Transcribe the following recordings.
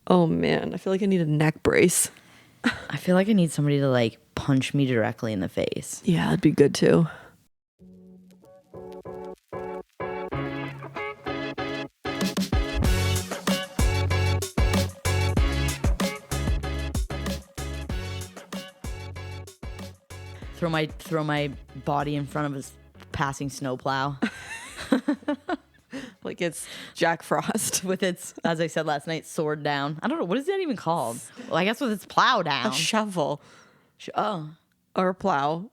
Oh man, I feel like I need a neck brace. I feel like I need somebody to like punch me directly in the face. Yeah, that'd be good too. Throw my body in front of a passing snowplow Like it's Jack Frost. with its, as I said last night, sword down. I don't know, what is that even called? Well, I guess with its plow down. A shovel Oh, or a plow.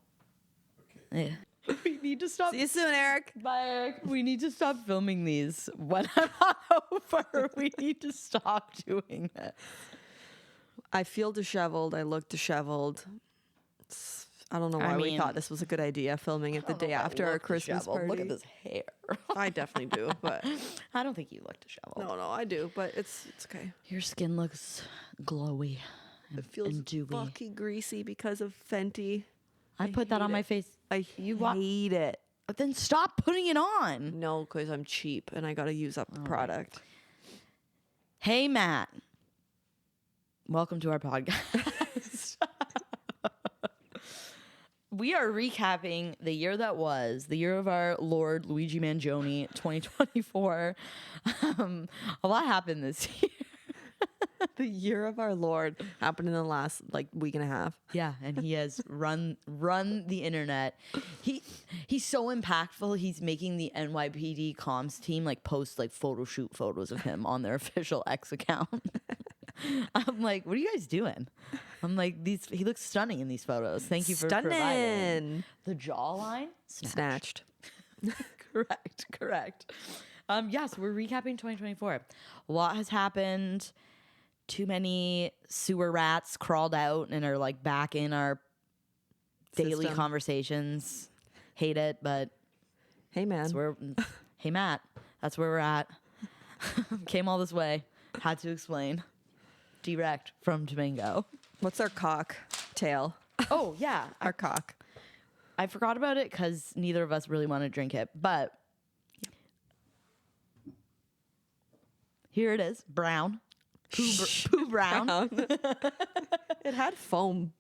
yeah. We need to stop. See you soon, Eric. Bye, Eric. We need to stop filming these when I'm not over. We need to stop doing that. I feel disheveled. I look disheveled. I don't know why we thought this was a good idea, filming it the day after our Christmas party. Look at this hair. I definitely do, but I don't think you look disheveled. no, I do, but it's okay. Your skin looks glowy. It feels and dewy. fucking greasy because of Fenty. I put that hate on my it. face. I hate it. But then stop putting it on. No, because I'm cheap and I got to use up the product. Hey, Matt. Welcome to our podcast. We are recapping the year that was, the year of our Lord Luigi Mangione, 2024. A lot happened this year. The year of our Lord happened in the last week and a half. Yeah, and he has run the internet. He's so impactful. He's making the NYPD comms team post photo shoot photos of him on their official X account. I'm like, what are you guys doing? I'm like, he looks stunning in these photos. Thank you for providing. The jawline Snatched. Correct. Yes, we're recapping 2024. A lot has happened. Too many sewer rats crawled out and are back in our daily conversations. Hate it, but Hey, man. hey, Matt, that's where we're at. Came all this way. Had to explain. Direct from Domingo. What's our cocktail? Oh, yeah. Our cock. I forgot about it because neither of us really want to drink it, but here it is. Brown. Poo brown. It had foam.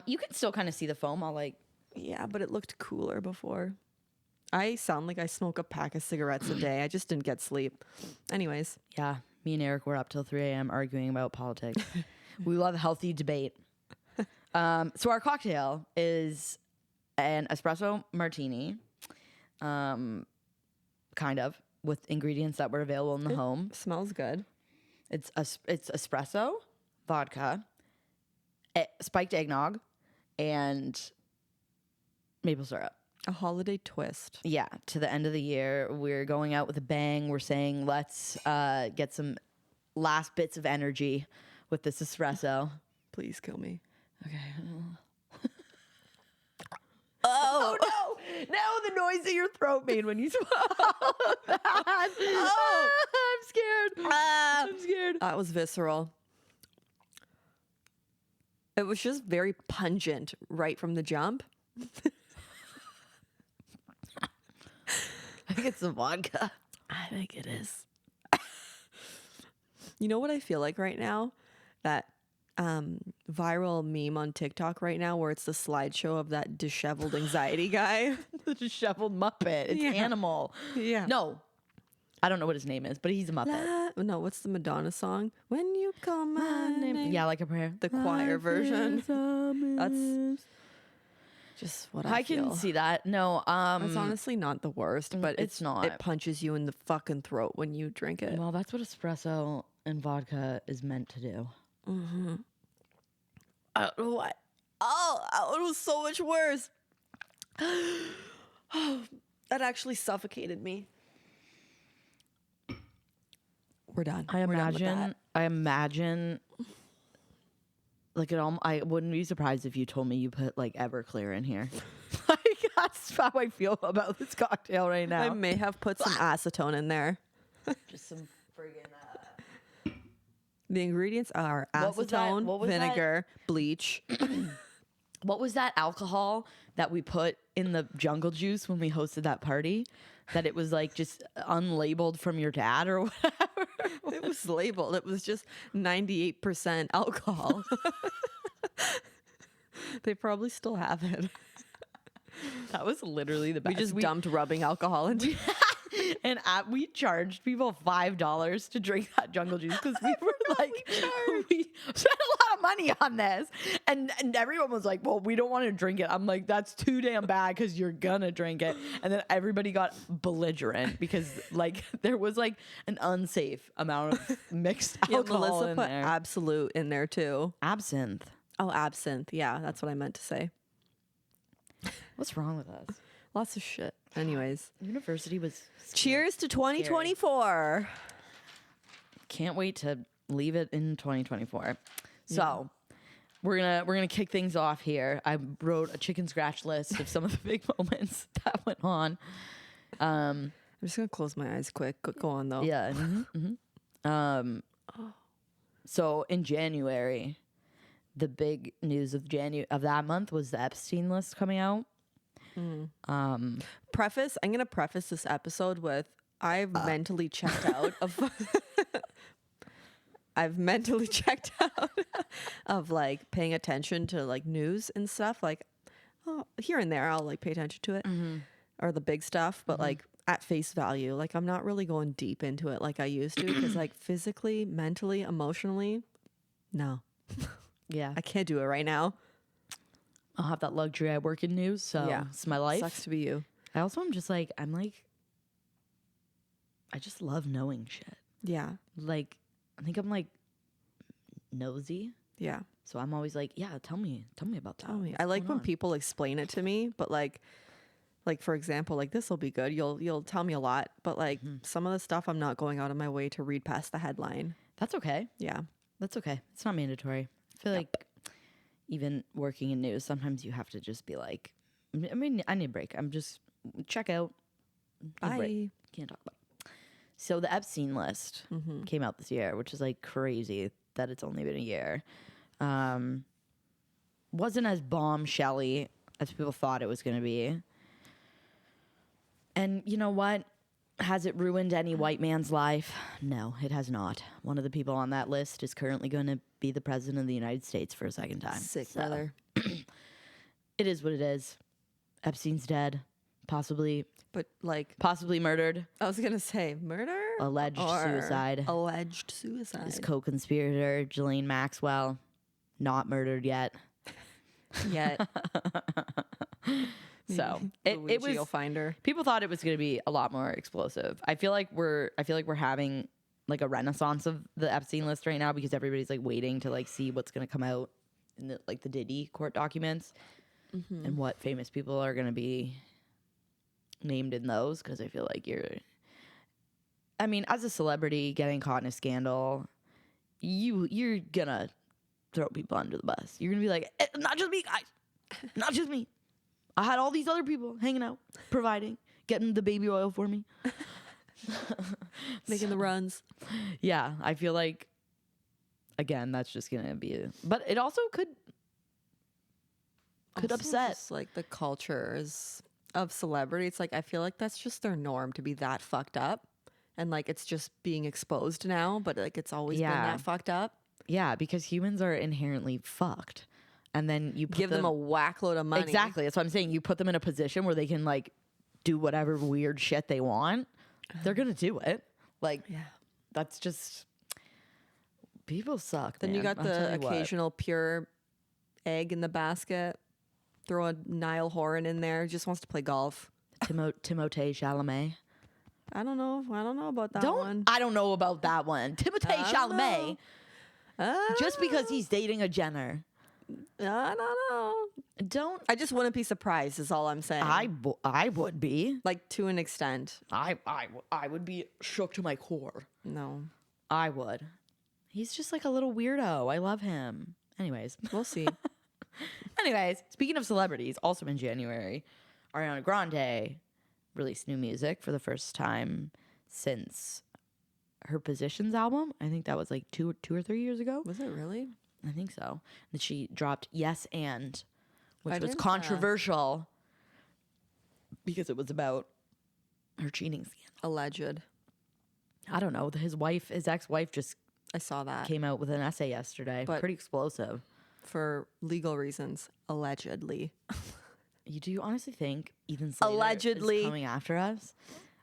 You can still kind of see the foam. Yeah, but it looked cooler before. I sound like I smoke a pack of cigarettes a day. I just didn't get sleep. Anyways. Yeah, me and Eric were up till 3 a.m. arguing about politics. We love healthy debate. So our cocktail is an espresso martini, kind of, with ingredients that were available in the home. Smells good. It's espresso, vodka, spiked eggnog, and maple syrup. A holiday twist. Yeah, to the end of the year, we're going out with a bang. We're saying, let's get some last bits of energy with this espresso. Please kill me. Okay. Oh no! No, the noise that your throat made when you swallowed that. Oh, I'm scared. I'm scared. That was visceral. It was just very pungent right from the jump. I think it's the vodka. I think it is. You know what I feel like right now? That viral meme on TikTok right now where it's the slideshow of that disheveled anxiety guy. The disheveled Muppet. It's Animal. Yeah. No. I don't know what his name is, but he's a Muppet. No, what's the Madonna song? When you call my name. Yeah, like a prayer. The choir version. That's just what I feel. Can see that. No, it's honestly not the worst, but it's not. It punches you in the fucking throat when you drink it. Well, that's what espresso and vodka is meant to do. Mm-hmm. I don't know why. Oh, it was so much worse. Oh, that actually suffocated me. We're done. I imagine like I wouldn't be surprised if you told me you put Everclear in here. That's how I feel about this cocktail right now. I may have put some acetone in there. Just some friggin' the ingredients are acetone, vinegar, bleach. What was that alcohol that we put in the jungle juice when we hosted that party? That it was just unlabeled from your dad or whatever. It was labeled. It was just 98% alcohol. They probably still have it. That was literally the best. We just dumped rubbing alcohol into and we charged people $5 to drink that jungle juice because we were like, we spent a lot of money on this, and everyone was like, well, we don't want to drink it. I'm like, that's too damn bad because you're gonna drink it. And then everybody got belligerent because like there was like an unsafe amount of mixed alcohol. Melissa in put there. Absolute in there too. Absinthe. Oh, absinthe. Yeah, that's what I meant to say. What's wrong with us? Lots of shit. Anyways, University was cheers to 2024. Can't wait to leave it in 2024. So we're gonna kick things off here. I wrote a chicken scratch list of some of the big moments that went on. I'm just gonna close my eyes quick. Go on though. Yeah. So in January, the big news of that month was the Epstein list coming out. I'm gonna preface this episode with I've mentally checked out of of like paying attention to like news and stuff. Like here and there I'll like pay attention to it or the big stuff, but like at face value, like I'm not really going deep into it like I used to because like physically, mentally, emotionally, no. Yeah. I can't do it right now. I'll have that luxury. I work in news, so it's my life. Sucks to be you. I also am just like, I just love knowing shit. Yeah. Like, I think I'm like nosy. Yeah. So I'm always like, yeah, tell me about that. Tell me. What's I like going when on? people explain it to me, but like for example, like this will be good. You'll tell me a lot, but like some of the stuff I'm not going out of my way to read past the headline. That's okay. Yeah. That's okay. It's not mandatory. I feel like even working in news, sometimes you have to just be like, I mean, I need a break. I'm just check out. Need a break. Can't talk about it. So the Epstein list came out this year, which is like crazy that it's only been a year. Wasn't as bombshelly as people thought it was going to be. And you know what? Has it ruined any white man's life? No, it has not. One of the people on that list is currently going to be the president of the United States for a second time. Sick, brother. It is what it is. Epstein's dead. Possibly murdered. I was going to say murder? Alleged suicide. Alleged suicide. His co-conspirator, Ghislaine Maxwell, not murdered yet. Yet. So it was. Finder. People thought it was going to be a lot more explosive. I feel like we're having like a renaissance of the Epstein list right now because everybody's like waiting to like see what's going to come out in the like the Diddy court documents and what famous people are going to be named in those. Because I feel like I mean, as a celebrity getting caught in a scandal, you're gonna throw people under the bus. You're gonna be like, not just me, guys, not just me. I had all these other people hanging out, providing, getting the baby oil for me. Making the runs. Yeah, I feel like, again, that's just going to be... But it also could upset. Just, like, the cultures of celebrity. It's like, I feel like that's just their norm to be that fucked up. And, like, it's just being exposed now, but, like, it's always been that fucked up. Yeah, because humans are inherently fucked. And then you give them a whack load of money. Exactly. That's what I'm saying. You put them in a position where they can like do whatever weird shit they want. They're going to do it. Like, that's just, people suck. Then man. you got the occasional pure egg in the basket. Throw a Niall Horan in there. Just wants to play golf. Timothée Chalamet. I don't know about that one. I don't know about that one. Timothée Chalamet. Just because he's dating a Jenner. I don't know. I just wouldn't be surprised is all I'm saying. I would be. Like, to an extent. I would be shook to my core. No. I would. He's just like a little weirdo. I love him. Anyways. We'll see. Anyways, speaking of celebrities, also in January, Ariana Grande released new music for the first time since her Positions album. I think that was like two or 3 years ago. Was it really? I think so. And she dropped Yes and, which was controversial because it was about her cheating scandal. Alleged. I don't know. His ex-wife just I saw that. came out with an essay yesterday. But- Pretty explosive. For legal reasons, allegedly. Do you honestly think Ethan Slater Allegedly. is coming after us?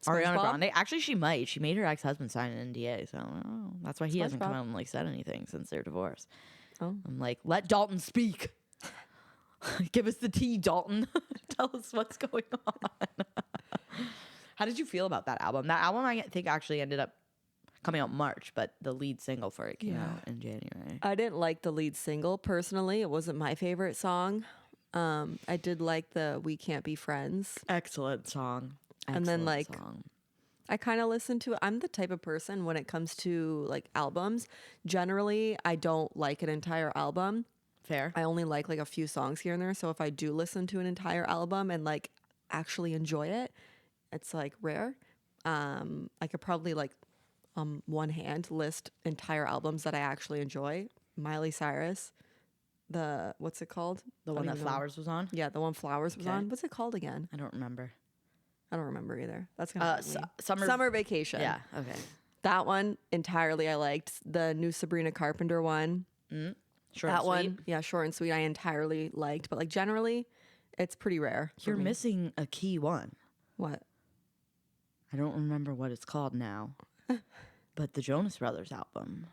Ariana SpongeBob? Grande? Actually, she might. She made her ex-husband sign an NDA, so I don't know. That's why he hasn't come SpongeBob. out and like said anything since their divorce. Oh. I'm like, let Dalton speak. Give us the tea, Dalton. Tell us what's going on. How did you feel about that album? That album, I think, actually ended up coming out March, but the lead single for it came out in January. I didn't like the lead single personally. It wasn't my favorite song. I did like the We Can't Be Friends. Excellent song. And then, Excellent like, song. I kind of listen to it. I'm the type of person when it comes to like albums, generally, I don't like an entire album. Fair. I only like a few songs here and there. So if I do listen to an entire album and like actually enjoy it, it's like rare. I could probably one hand list entire albums that I actually enjoy. Miley Cyrus, what's it called? The I one don't that even know. Flowers was on? Yeah, the one Flowers was Okay. on. What's it called again? I don't remember. I don't remember either. That's gonna be Summer. Summer Vacation. Yeah. Okay. That one entirely I liked. The new Sabrina Carpenter one. Short That and one, sweet. yeah, short and sweet. I entirely liked, but like generally, it's pretty rare. for You're me. missing a key one. What? I don't remember what it's called now. But the Jonas Brothers album.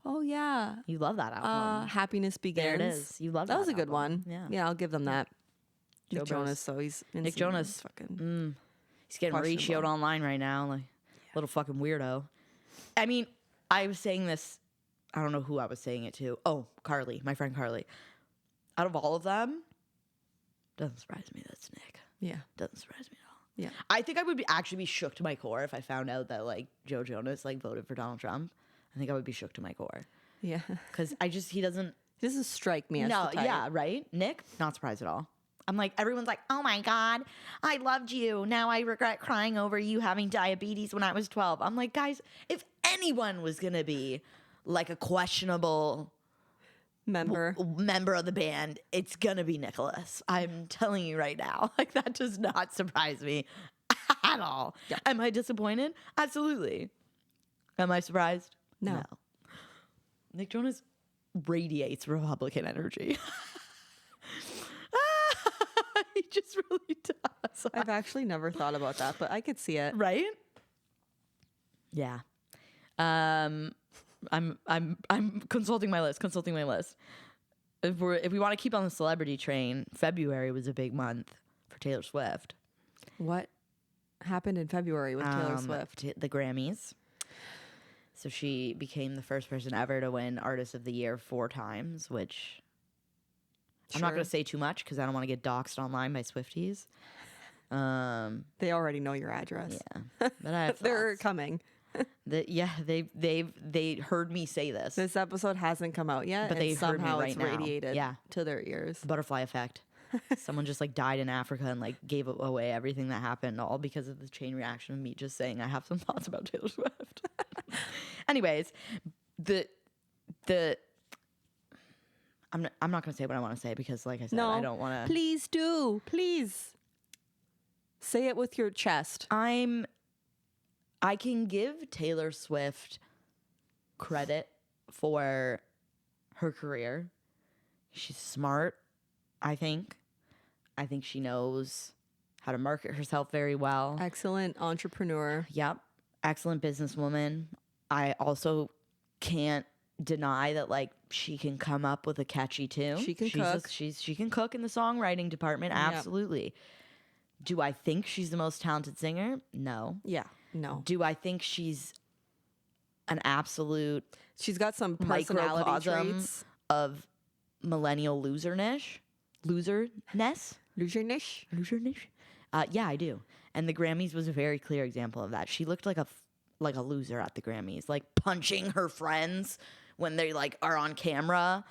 Oh yeah, You love that album. Happiness Begins. There it is. You love that. That was a good album. one. Yeah. I'll give them that. Joe Nick Bros. Jonas, so he's Nick Jonas. Fucking He's getting Questionable. ratioed online right now, like little fucking weirdo. I mean, I was saying this. I don't know who I was saying it to. Oh, Carly, my friend Carly. Out of all of them, doesn't surprise me that's Nick. yeah, Doesn't surprise me at all. yeah. I think I would actually be shook to my core if I found out that like Joe Jonas like voted for Donald Trump. I think I would be shook to my core Yeah, because he doesn't. he doesn't strike me as No, the type. yeah, right. Nick, not surprised at all. I'm like, everyone's like, oh my God, I loved you. Now I regret crying over you having diabetes when I was 12. I'm like, guys, if anyone was going to be like a questionable Member. member of the band, it's going to be Nicholas. I'm telling you right now. Like, that does not surprise me at all. Yeah. Am I disappointed? Absolutely. Am I surprised? No. Nick Jonas radiates Republican energy. He just really does. I've actually never thought about that, but I could see it. Right? Yeah. I'm consulting my list. If we want to keep on the celebrity train, February was a big month for Taylor Swift. What happened in February with Taylor Swift? The Grammys. So she became the first person ever to win Artist of the Year 4 times, which I'm not Sure. going to say too much because I don't want to get doxxed online by Swifties. They already know your address. Yeah, but I have They're thoughts. coming. They heard me say this. This episode hasn't come out yet, But and they heard me somehow right it's now. radiated Yeah. to their ears. Butterfly effect. Someone just like died in Africa and like gave away everything that happened, all because of the chain reaction of me just saying I have some thoughts about Taylor Swift. Anyways, I'm not gonna say what I want to say because, like I said, No, I don't want to. Please do. Please. Say it with your chest. I can give Taylor Swift credit for her career. She's smart, I think. I think she knows how to market herself very well. Excellent entrepreneur. Yep. Excellent businesswoman. I also can't deny that like she can come up with a catchy tune. She can She's cook. She can cook in the songwriting department. Yep. Absolutely. Do I think she's the most talented singer? No. Yeah. No. Do I think she's an absolute She's got some personality microcosm traits. of millennial loserness? Loserness? Loserness. Yeah, I do. And the Grammys was a very clear example of that. She looked like a loser at the Grammys, like punching her friends when they like are on camera.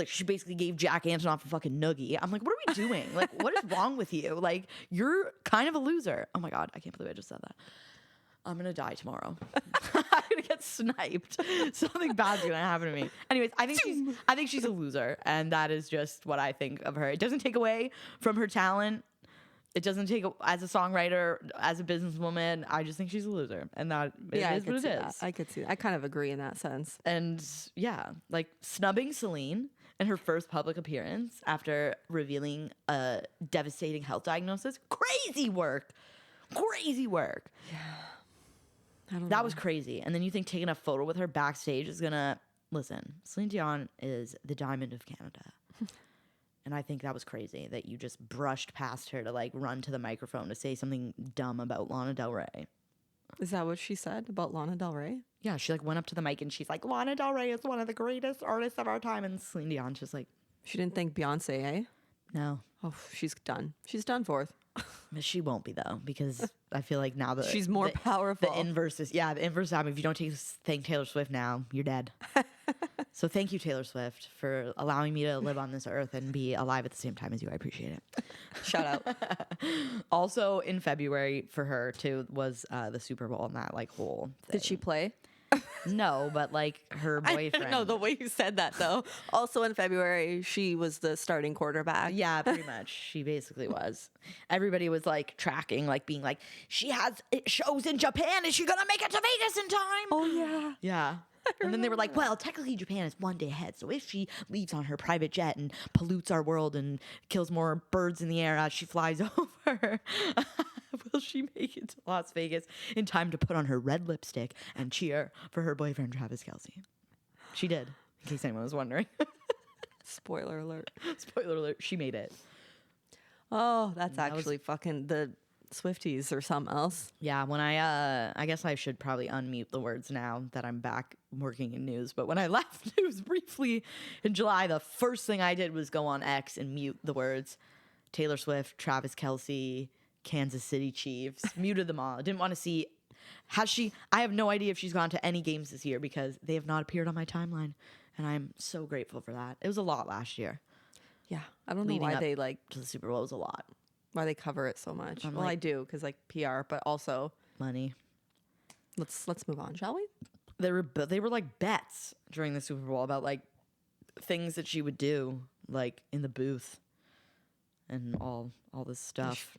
She basically gave Jack Antonoff a fucking noogie. I'm like, what are we doing? Like, what is wrong with you? Like, you're kind of a loser. Oh my God, I can't believe I just said that. I'm gonna die tomorrow. I'm gonna get sniped. Something bad's gonna happen to me. Anyways, I think she's a loser, and that is just what I think of her. It doesn't take away from her talent. It doesn't take as a songwriter, as a businesswoman. I just think she's a loser, and that Yeah, is what it is. I could see that. I kind of agree in that sense. And yeah, like snubbing Celine in her first public appearance after revealing a devastating health diagnosis. Crazy work. Crazy work. I don't That know. was crazy. And then you think taking a photo with her backstage is gonna listen. Celine Dion is the diamond of Canada. And I think that was crazy that you just brushed past her to like run to the microphone to say something dumb about Lana Del Rey. Is that what she said about Lana Del Rey? Yeah, she like went up to the mic and she's like, Lana Del Rey is one of the greatest artists of our time. And Celine Dion's just like, She didn't think Beyonce, eh? no. Oh, she's done. She's done forth. But she won't be though, because I feel like now She's more powerful. The inverse is the inverse happening. If you don't thank Taylor Swift now, you're dead. So thank you, Taylor Swift, for allowing me to live on this earth and be alive at the same time as you. I appreciate it. Shout out. Also in February for her too was the Super Bowl and that like whole thing. Did she play? No, but like her boyfriend. No, the way you said that though. Also in February, she was the starting quarterback. Yeah, pretty much. She basically was. Everybody was like tracking, like being like, she has shows in Japan. Is she gonna make it to Vegas in time? Oh yeah. Yeah. And then they were like, well, technically Japan is one day ahead. So if she leaves on her private jet and pollutes our world and kills more birds in the air as she flies over, will she make it to Las Vegas in time to put on her red lipstick and cheer for her boyfriend, Travis Kelce? She did, in case anyone was wondering. Spoiler alert. Spoiler alert, she made it. Oh, that's actually fucking the Swifties or something else. Yeah, when I guess I should probably unmute the words now that I'm back working in news. But when I left news briefly in July, the first thing I did was go on X and mute the words Taylor Swift, Travis Kelce, Kansas City Chiefs. Muted them all. I didn't want to see. I have no idea if she's gone to any games this year because they have not appeared on my timeline. And I'm so grateful for that. It was a lot last year. Yeah, I don't know Leading why up they like to the Super Bowl was a lot. why they cover it so much. I'm Well, like- I do because like PR, but also Money. let's move on, shall we? They were like bets during the Super Bowl about like things that she would do like in the booth and all this stuff.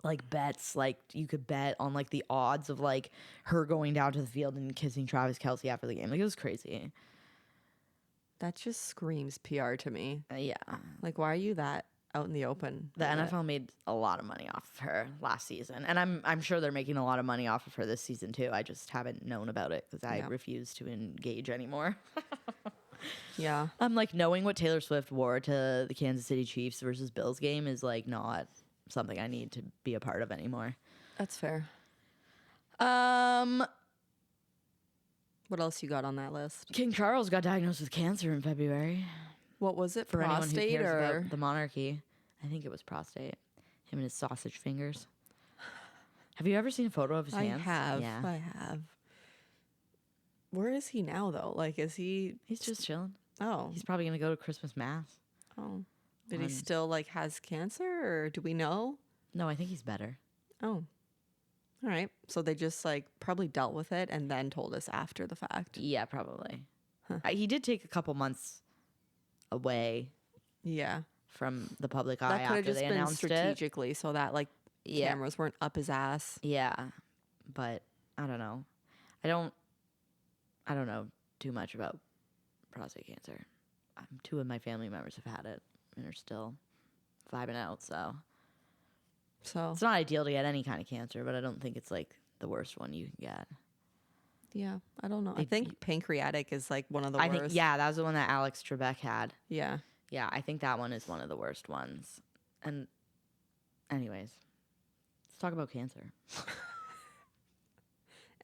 Like bets, like you could bet on like the odds of like her going down to the field and kissing Travis Kelce after the game. Like it was crazy. That just screams PR to me. Yeah. Like, why are you that out in the open? The with it? NFL made a lot of money off of her last season, and I'm sure they're making a lot of money off of her this season too. I just haven't known about it because I Yeah. refuse to engage anymore. Yeah. I'm like knowing what Taylor Swift wore to the Kansas City Chiefs versus Bills game is like not something I need to be a part of anymore. That's fair. What else you got on that list? King Charles got diagnosed with cancer in February. What was it? For anyone who Prostate cares or about the monarchy, I think it was prostate. Him and his sausage fingers. Have you ever seen a photo of his I hands? have. Yeah. I have. Where is he now though? Like, is he? He's just chilling. Oh, He's probably gonna go to Christmas mass. oh. Did he on- still like has cancer, or do we know? No, I think he's better. Oh, all right. So they just like probably dealt with it and then told us after the fact. Yeah, probably. He did take a couple months away Yeah, from the public eye that could have after just they been announced it. strategically so that like Yeah, cameras weren't up his ass. yeah, but I don't know. I don't know too much about prostate cancer. Two of my family members have had it and are still vibing out. So So it's not ideal to get any kind of cancer, but I don't think it's like the worst one you can get. yeah, I don't know. I If think pancreatic is like one of the I worst. think that was the one that Alex Trebek had. Yeah. Yeah, I think that one is one of the worst ones. And anyways, let's talk about cancer.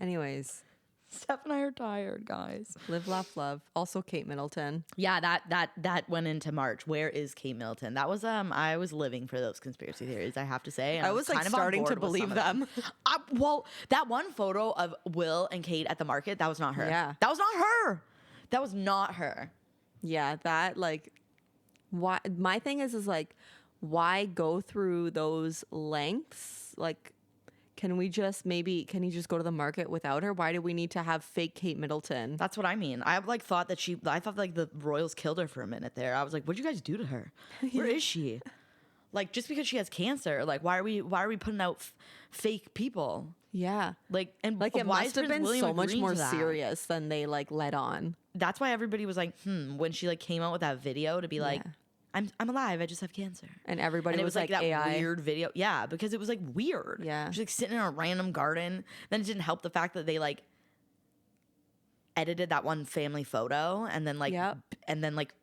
Anyways, Steph and I are tired, guys. live, laugh, love. Also, Kate Middleton. Yeah, that went into March. Where is Kate Middleton? That was I was living for those conspiracy theories, I have to say. And I was like kind of on starting to board with believe some of them. Well, that one photo of Will and Kate at the market, that was not her. Yeah. That was not her. That was not her. Yeah, that like, why? My thing is like, why go through those lengths? Like, can you just go to the market without her? Why do we need to have fake Kate Middleton? That's what I mean. I thought like the Royals killed her for a minute there. I was like, what'd you guys do to her? Where is she? Like, just because she has cancer, like, why are we putting out fake people? Yeah. Like, and Like it why must is have Prince been William so much agreeing more to that? serious than they like let on. That's why everybody was like, when she like came out with that video to be like, Yeah. I'm alive, I just have cancer. And everybody And it was was like that AI. weird video. Yeah, because it was like weird. Yeah. Just like sitting in a random garden. Then it didn't help the fact that they like edited that one family photo and then like Yep.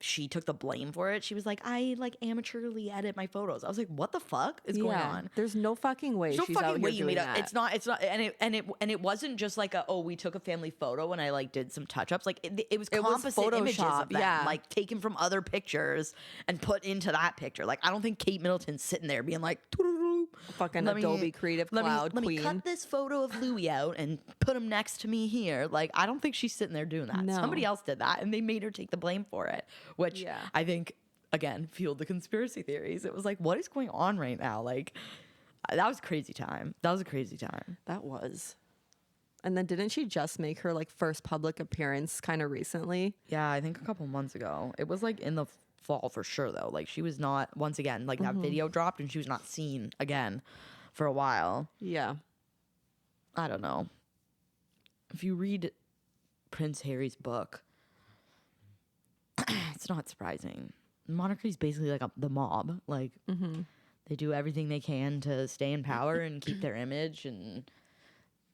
she took the blame for it. She was like, I like amateurly edit my photos. I was like, what the fuck is going on? There's no fucking way There's she's no out fucking here way you doing made that. it. It's not, and it wasn't just like we took a family photo and I like did some touch ups. Like it was composite images of them, yeah. like taken from other pictures and put into that picture. Like I don't think Kate Middleton's sitting there being like, Fucking Adobe Creative Cloud let me queen. cut this photo of Louis out and put him next to me here. Like I don't think she's sitting there doing that. No. Somebody else did that, and they made her take the blame for it, which I think again fueled the conspiracy theories. It was like, what is going on right now? Like that was crazy time. That was a crazy time. That was. And then didn't she just make her like first public appearance kind of recently? Yeah, I think a couple months ago. It was like in the fall for sure though. Like she was not, once again, like that video dropped and she was not seen again for a while. Yeah. I don't know. If you read Prince Harry's book, it's not surprising. Monarchy is basically like the mob. Like they do everything they can to stay in power and keep their image, and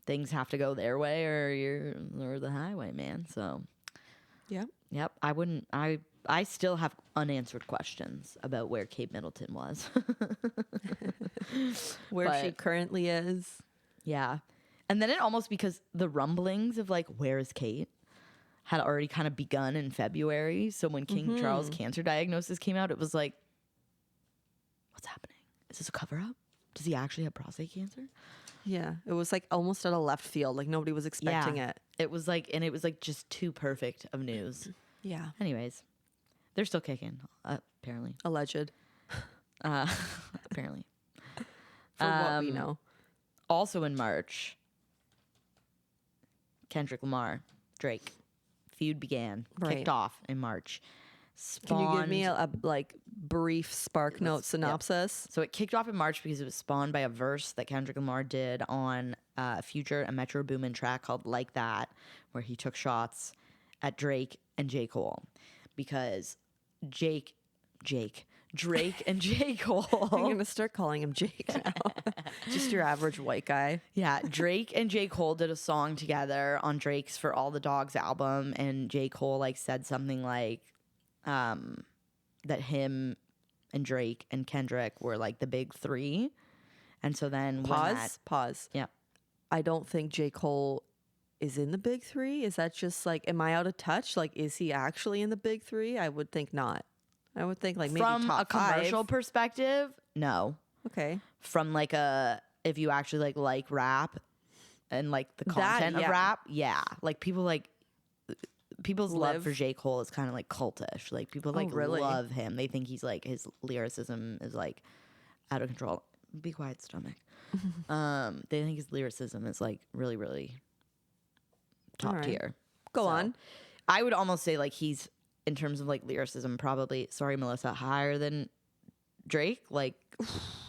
things have to go their way or the highway, man. So Yep. yep, I still have unanswered questions about where Kate Middleton was. Where she currently is. Yeah. And then it almost, because the rumblings of like, where is Kate, had already kind of begun in February. So when King Charles' cancer diagnosis came out, it was like, what's happening? Is this a cover up? Does he actually have prostate cancer? Yeah. It was like almost out of left field. Like nobody was expecting it. It was like, and it was like just too perfect of news. Yeah. Anyways, they're still kicking, apparently. Alleged. Apparently. For what we know. Also in March, Kendrick Lamar, Drake, feud began, kicked off in March. Can you give me a like brief spark note synopsis? So it kicked off in March because it was spawned by a verse that Kendrick Lamar did on Future and Metro Boomin track called Like That, where he took shots at Drake and J. Cole. Because Drake and J. Cole. I'm going to start calling him Jake now. Just your average white guy. Yeah, Drake and J. Cole did a song together on Drake's For All the Dogs album, and J. Cole like said something like that him and Drake and Kendrick were like the big three. And so then Pause. Yeah. I don't think J. Cole is in the big three. Is that just like, am I out of touch? Like, is he actually in the big three? I would think not. I would think like maybe From top a commercial five. perspective, no. Okay. From like if you actually like rap and like the content of rap, yeah. Like people's love for J. Cole is kind of like cultish. Like people like really? love him. They think he's like, his lyricism is like out of control. Be quiet, stomach. They think his lyricism is like really, really top tier. Go on. I would almost say like he's, in terms of like lyricism, probably, sorry Melissa, higher than Drake. Like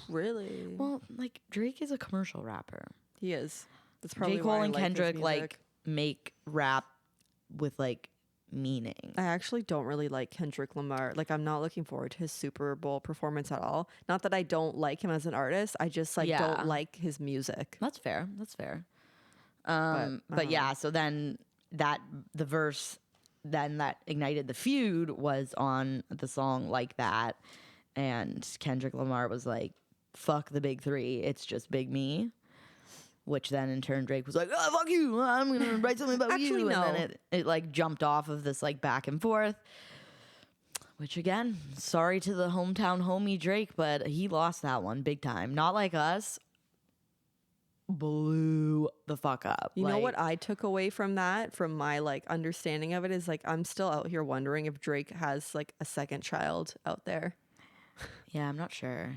Really? well, like Drake is a commercial rapper. He is. That's probably J. Cole why I and like his Kendrick music. like make rap with like meaning. I actually don't really like Kendrick Lamar. Like, I'm not looking forward to his Super Bowl performance at all. Not that I don't like him as an artist. I just like don't like his music. That's fair. That's fair. But yeah, so then the verse then that ignited the feud was on the song Like That, and Kendrick Lamar was like, fuck the big three, it's just Big Me. Which then in turn Drake was like, oh, fuck you, I'm gonna write something about Actually, you. no. And then it like jumped off of this like back and forth. Which again, sorry to the hometown homie Drake, but he lost that one big time. Not like us. Blew the fuck up. You know what I took away from that, from my like understanding of it, is like I'm still out here wondering if Drake has like a second child out there. Yeah, I'm not sure.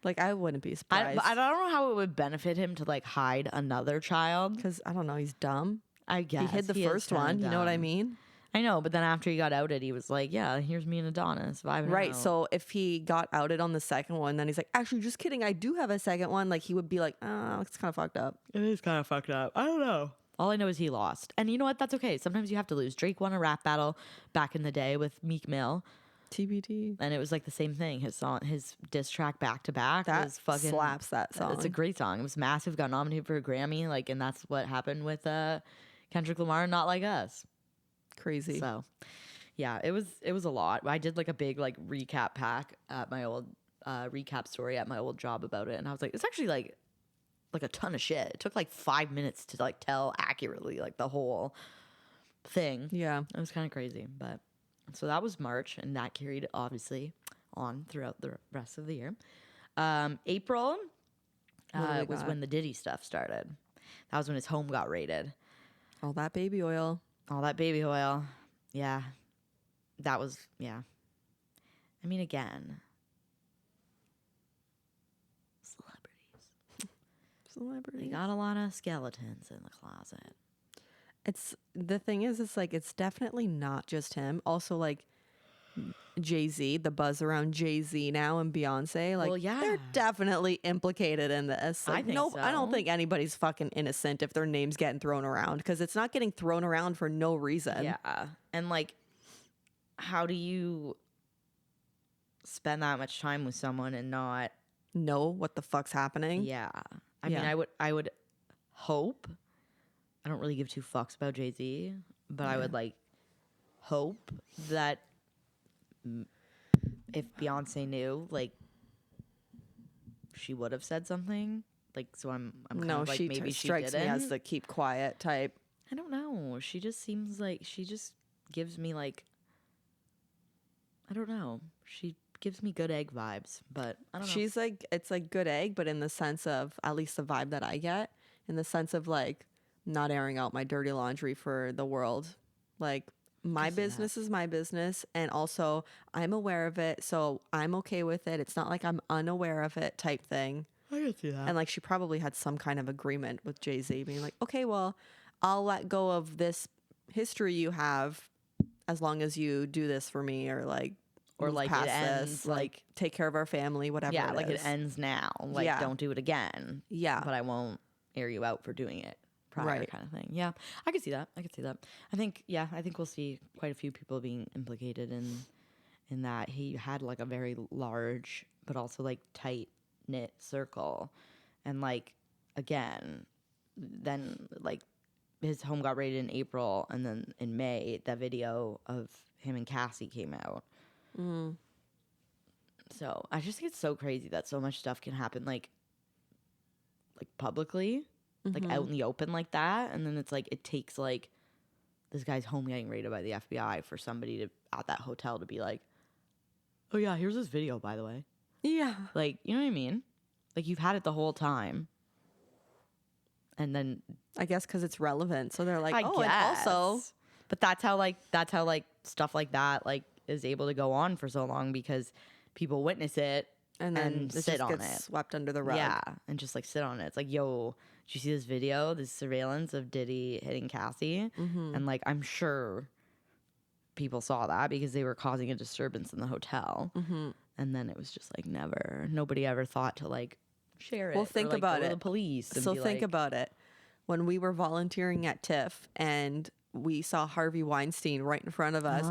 Like I wouldn't be surprised. I don't know how it would benefit him to like hide another child. Because I don't know, he's dumb. I guess He hid the is first kinda one. You know what I dumb. mean? I know, but then after he got outed, he was like, "Yeah, here's me and Adonis vibing Right. out." So if he got outed on the second one, then he's like, actually, just kidding. I do have a second one. Like he would be like, oh, it's kind of fucked up. It is kind of fucked up. I don't know. All I know is he lost, and you know what? That's okay. Sometimes you have to lose. Drake won a rap battle back in the day with Meek Mill, TBT. and it was like the same thing. His song, his diss track back to back That was fucking slaps that song. It's a great song. It was massive. Got nominated for a Grammy. Like, and that's what happened with Kendrick Lamar and Not Like Us. Crazy. So, yeah, it was a lot. I did like a big like recap pack at my old recap story at my old job about it, and I was like, it's actually like a ton of shit. It took like 5 minutes to like tell accurately like the whole thing. Yeah. It was kind of crazy, but so that was March, and that carried obviously on throughout the rest of the year. April was when the Diddy stuff started. That was when his home got raided. All that baby oil. All that baby oil. Yeah. That was, yeah. I mean, again, celebrities. They got a lot of skeletons in the closet. It's the thing is, it's like, it's definitely not just him. Also, like, Jay-Z, the buzz around Jay-Z now and Beyonce, like, Well, yeah. they're definitely implicated in this. Like, I think no, so. I don't think anybody's fucking innocent if their name's getting thrown around, because it's not getting thrown around for no reason. Yeah. And like, how do you spend that much time with someone and not Know what the fuck's happening. Yeah. I mean, I would hope. I don't really give two fucks about Jay-Z, but I would like hope that if Beyonce knew, like, she would have said something. Like, so I'm kind No, of like, she maybe she strikes me didn't. as the keep quiet type. I don't know. She just seems like she just gives me like, I don't know. She gives me good egg vibes, but I don't know. She's like, it's like good egg, but in the sense of, at least the vibe that I get, in the sense of like not airing out my dirty laundry for the world. Like, my business is my business, and also I'm aware of it, so I'm okay with it. It's not like I'm unaware of it type thing. I can see that. And like, she probably had some kind of agreement with Jay-Z being like, okay, well, I'll let go of this history you have as long as you do this for me, or like, or move like past it ends, this, like take care of our family, whatever. Yeah, like is. it ends now. Like, Yeah. don't do it again. Yeah. But I won't air you out for doing it prior, Right. kind of thing. Yeah, I could see that. I think we'll see quite a few people being implicated in that. He had like a very large but also like tight knit circle, and like, again, then like his home got raided in April, and then in May that video of him and Cassie came out. So I just think it's so crazy that so much stuff can happen like publicly, like out in the open like that, and then it's like it takes like this guy's home getting raided by the FBI for somebody to at that hotel to be like, oh yeah, here's this video, by the way. Yeah. Like, you know what I mean? Like, you've had it the whole time, and then I guess because it's relevant, so they're like, I oh, guess. and also, but that's how stuff like that like is able to go on for so long, because people witness it and then it sit just on gets it. swept under the rug. Yeah, and just like sit on it. It's like, yo, did you see this video, this surveillance of Diddy hitting Cassie? And like, I'm sure people saw that because they were causing a disturbance in the hotel. And then it was just like nobody ever thought to like share it. Well, think or, like, about go it. to the police. And So be think like, about it. When we were volunteering at TIFF and we saw Harvey Weinstein right in front of us,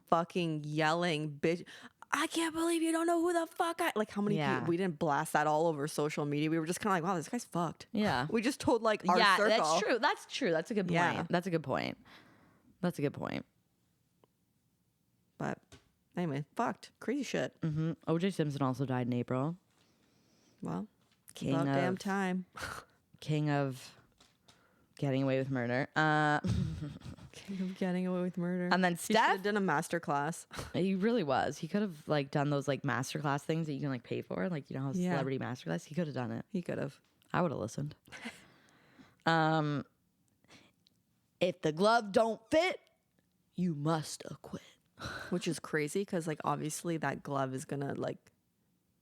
fucking yelling, bitch, I can't believe you don't know who the fuck I... Like, how many Yeah. people... We didn't blast that all over social media. We were just kind of like, wow, this guy's fucked. Yeah. We just told, like, our yeah, circle. that's true. That's true. That's a good point. Yeah. That's a good point. That's a good point. But anyway, fucked. Crazy shit. O.J. Simpson also died in April. Well, King about of damn time. King of getting away with murder. King of getting away with murder. And then He should Steph, have done a master class. he really was. He could have like done those like masterclass things that you can like pay for, like, you know, how Yeah. celebrity masterclass. He could have done it. He could have. I would have listened. If the glove don't fit, you must acquit. Which is crazy because, like, obviously that glove is going to, like,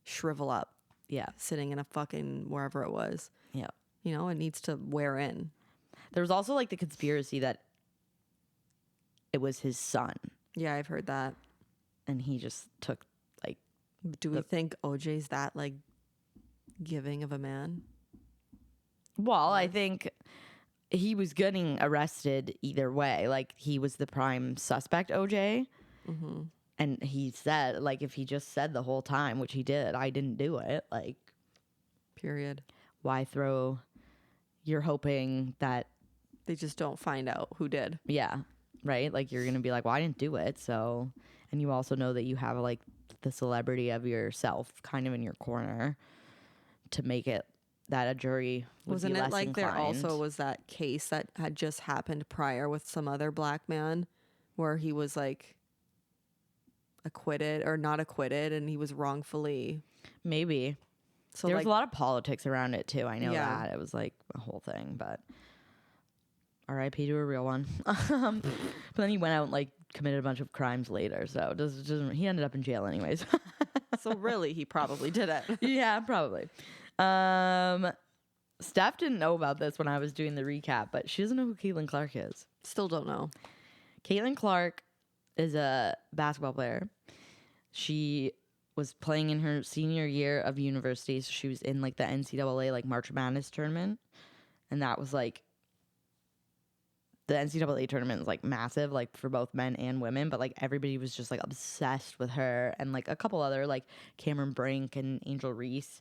shrivel up Yeah, sitting in a fucking wherever it was. yeah. You know, it needs to wear in. There was also like the conspiracy that it was his son. Yeah, I've heard that. And he just took like, Do we think OJ's that like giving of a man? well, I think he was getting arrested either way. Like, he was the prime suspect, OJ. Mm-hmm. And he said, like, if he just said the whole time, which he did, I didn't do it, like, Period. why throw? You're hoping that, They just don't find out who did. yeah, right? Like, you're going to be like, well, I didn't do it. So, and you also know that you have, like, the celebrity of yourself kind of in your corner to make it that a jury would Wasn't be it less like there inclined. also was that case that had just happened prior with some other black man where he was like acquitted or not acquitted and he was wrongfully. Maybe. So There was like a lot of politics around it, too. I know Yeah. that. It was, like, a whole thing, but R.I.P. to a real one. But then he went out and, like, committed a bunch of crimes later, so it doesn't he ended up in jail anyways. so really he probably did it. Yeah, probably. Steph didn't know about this when I was doing the recap, but she doesn't know who Caitlin Clark is. Still don't know. Caitlin Clark is a basketball player. She was playing in her senior year of university, so she was in like the NCAA like March Madness tournament, and that was like the NCAA tournament is like massive, like for both men and women, but like everybody was just like obsessed with her and like a couple other like Cameron Brink and Angel Reese.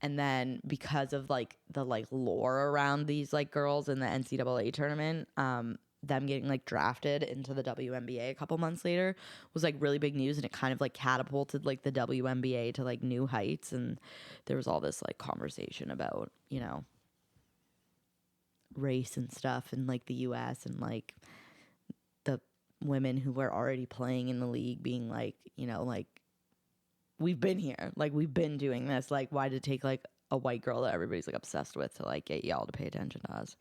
And then because of like the like lore around these like girls in the NCAA tournament, them getting like drafted into the WNBA a couple months later was like really big news, and it kind of like catapulted like the WNBA to like new heights. And there was all this like conversation about, you know, race and stuff in like the US and like the women who were already playing in the league being like, you know, like, we've been here, like we've been doing this, like why did it take like a white girl that everybody's like obsessed with to like get y'all to pay attention to us?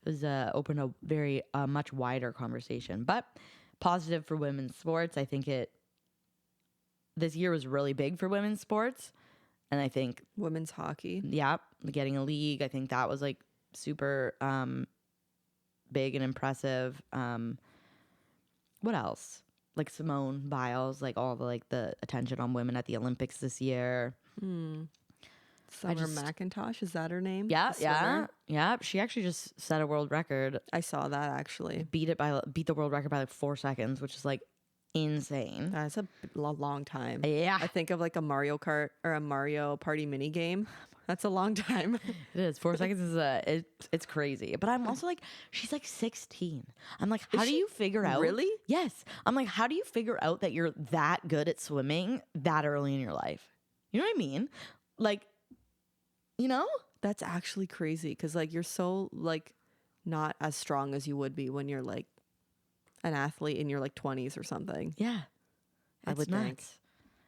It was opened a very much wider conversation, but positive for women's sports. I think this year was really big for women's sports, and I think Women's hockey. yeah, getting a league, I think that was like super big and impressive. What else? Like Simone Biles, like all the like the attention on women at the Olympics this year. Summer McIntosh, is that her name? Yeah, The swimmer? yeah. She actually just set a world record. I saw that actually. Beat the world record by like 4 seconds, which is like insane. That's a long time. Yeah, I think of like a Mario Kart or a Mario Party mini game. That's a long time. it is. 4 seconds is it's crazy. But I'm also like, she's like 16. I'm like, how do you figure out? Really? Yes. I'm like, how do you figure out that you're that good at swimming that early in your life? You know what I mean? Like, you know? That's actually crazy because like you're so like not as strong as you would be when you're like an athlete in your like 20s or something. Yeah. I would nuts. think.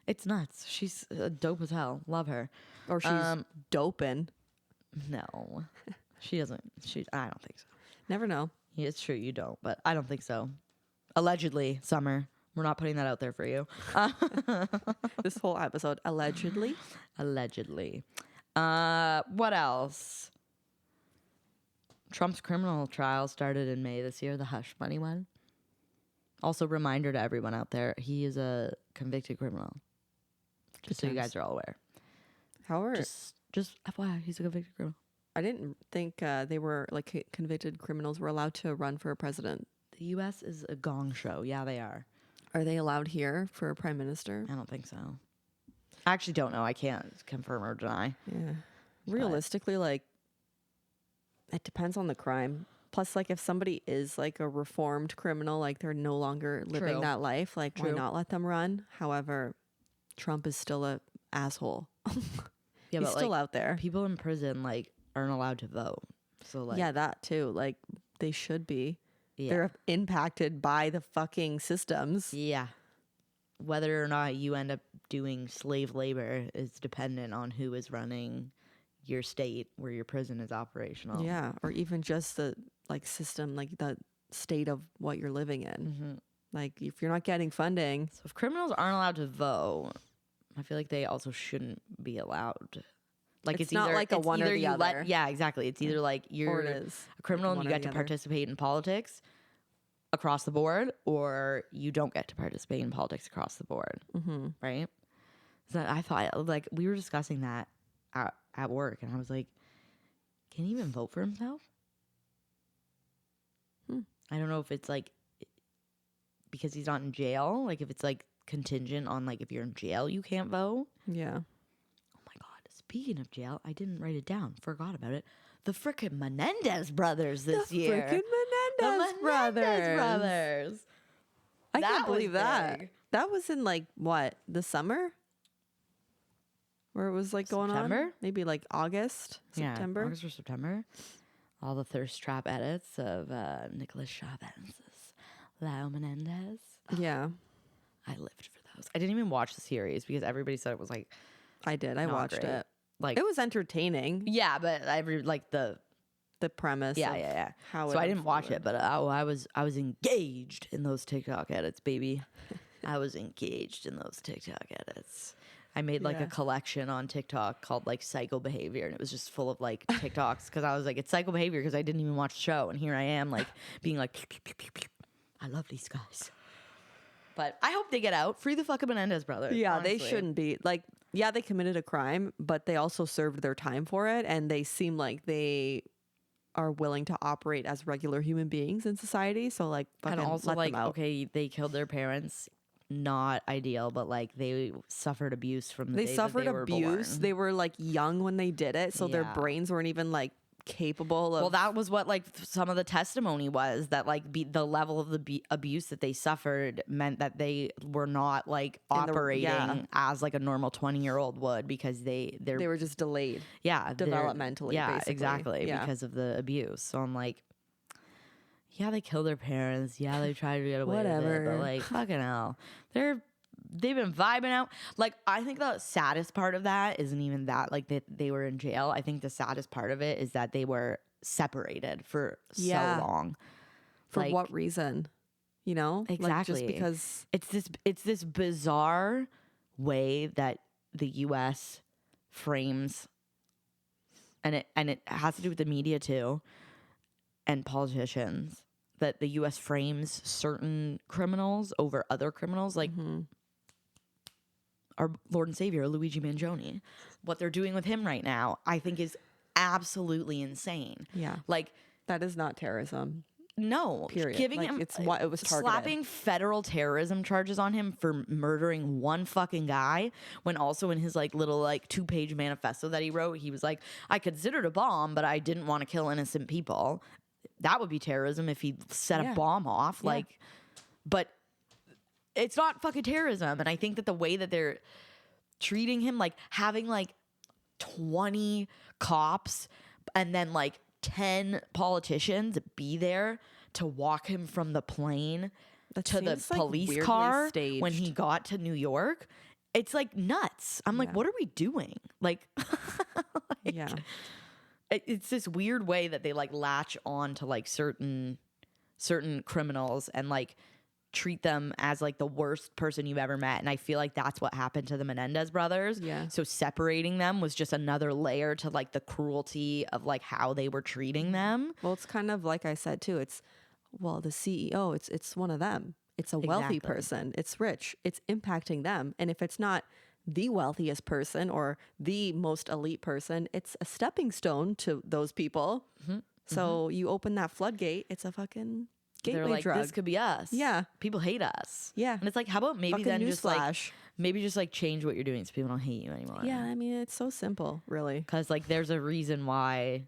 It's nuts. She's dope as hell. Love her. Or she's doping. No. She doesn't. I don't think so. Never know. Yeah, it's true you don't, but I don't think so. Allegedly, Summer. We're not putting that out there for you. This whole episode, allegedly. Allegedly. What else? Trump's criminal trial started in May this year, the hush money one. Also, reminder to everyone out there, he is a convicted criminal. Just so you guys are all aware. However, Just FYI, he's a convicted criminal. I didn't think they were like convicted criminals were allowed to run for president. The U.S. is a gong show. Yeah, they are. Are they allowed here for a prime minister? I don't think so. I actually don't know. I can't confirm or deny. Yeah. Realistically, like, it depends on the crime. Plus, like, if somebody is like a reformed criminal, like they're no longer living True. that life, like, why True. not let them run? However, Trump is still a asshole. Yeah, He's but still like, out there. people in prison like aren't allowed to vote. So like, Yeah, that too. Like, they should be. yeah. They're impacted by the fucking systems. Yeah. Whether or not you end up doing slave labor is dependent on who is running your state where your prison is operational. Yeah, or even just the like system, like the state of what you're living in. Mm-hmm. Like if you're not getting funding, So if criminals aren't allowed to vote, I feel like they also shouldn't be allowed. Like It's not like a one or the you other. Yeah, exactly. It's either like or you're it is a criminal and one you or get the to other. participate in politics. across the board, or you don't get to participate in politics across the board, right? So I thought, like, we were discussing that at work, and I was like, can he even vote for himself? I don't know if it's like because he's not in jail, like if it's like contingent on like if you're in jail you can't vote. Yeah. Oh my God! Speaking of jail, I didn't write it down. Forgot about it. The frickin' Menendez brothers this year. Frickin' Menendez brothers. brothers. I That can't was believe that. big. That was in like what, the summer? Where it was like going September? on? Maybe like August, September. Yeah, August or September. All the thirst trap edits of Nicholas Chavez's Lau Menendez. Yeah. I lived for those. I didn't even watch the series because everybody said it was like I did. I not watched great. it. Like It was entertaining. yeah, but like the premise. yeah. How So it I didn't watch it, unfolded. but I was engaged in those TikTok edits, baby. I was engaged in those TikTok edits. I made like a Yeah. collection on TikTok called like Psycho Behavior, and it was just full of like TikToks because I was like, it's Psycho Behavior because I didn't even watch the show, and here I am like being like, pew, pew, pew, pew. I love these guys. But I hope they get out. Free the fucking Menendez brothers. Yeah, honestly. they shouldn't be. Like, yeah, they committed a crime, but they also served their time for it, and they seem like they are willing to operate as regular human beings in society. So, like, fucking And also let like, them out. okay, they killed their parents. Not ideal, but like they suffered abuse from the They day suffered that they abuse. Were born. They were like young when they did it, so their Yeah. brains weren't even like capable of. Well, that was what like some of the testimony was that like the level of the abuse that they suffered meant that they were not like operating as like a normal 20-year-old would because they were just delayed. yeah they're- developmentally, yeah basically. exactly Yeah. because of the abuse. So I'm like, yeah, they killed their parents. Yeah, they tried to get away with it, Whatever. but like fucking hell, they've been vibing out. Like, I think the saddest part of that isn't even that like they were in jail. I think the saddest part of it is that they were separated for Yeah. so long. For Like, what reason? You know? Like, Exactly. just because. it's this bizarre way that the U.S. frames, and it has to do with the media too, and politicians, that the U.S. frames certain criminals over other criminals, like our Lord and Savior Luigi Mangione. What they're doing with him right now, I think, is absolutely insane. Yeah. Like, That is not terrorism. no, Period. giving Like, him it's what it was targeted. slapping federal terrorism charges on him for murdering one fucking guy, when also in his like little like 2-page manifesto that he wrote, he was like, I considered a bomb, but I didn't want to kill innocent people. That would be terrorism if he set Yeah. a bomb off. Yeah. Like, but it's not fucking terrorism. And I think that the way that they're treating him, like having like 20 cops and then like 10 politicians be there to walk him from the plane That to the seems, like, police weirdly car staged. when he got to New York. It's like nuts. I'm like, Yeah. what are we doing? Like, Yeah. it's this weird way that they like latch on to like certain criminals and like treat them as like the worst person you've ever met. And I feel like that's what happened to the Menendez brothers. Yeah. So separating them was just another layer to like the cruelty of like how they were treating them. Well, it's kind of like I said too. It's, well, the CEO, it's one of them. It's a wealthy Exactly. person. It's rich. It's impacting them. And if it's not the wealthiest person or the most elite person, it's a stepping stone to those people. So you open that floodgate, it's a fucking gateway They're like, drug. this could be us. Yeah. People hate us. Yeah. And it's like, how about maybe Fucking then just like, newsflash. maybe just like change what you're doing so people don't hate you anymore. Yeah, I mean, it's so simple, really. Because like there's a reason why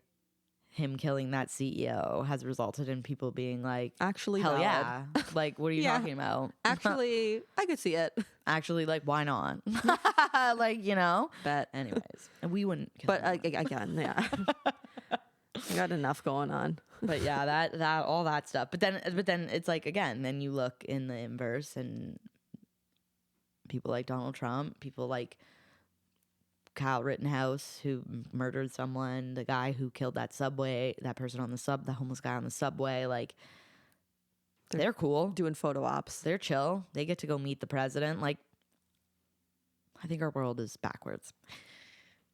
him killing that CEO has resulted in people being like, Actually, hell valid. yeah. Like, what are you Yeah. talking about? Actually, I could see it. Actually, like, why not? Like, you know? Bet. Anyways, and we wouldn't kill But anyone. again, yeah. I got enough going on. But yeah, that all that stuff. But then it's like, again, then you look in the inverse and people like Donald Trump, people like Kyle Rittenhouse, who murdered someone, the guy who killed that person on the homeless guy on the subway, like, they're cool. Doing photo ops. They're chill. They get to go meet the president. Like, I think our world is backwards.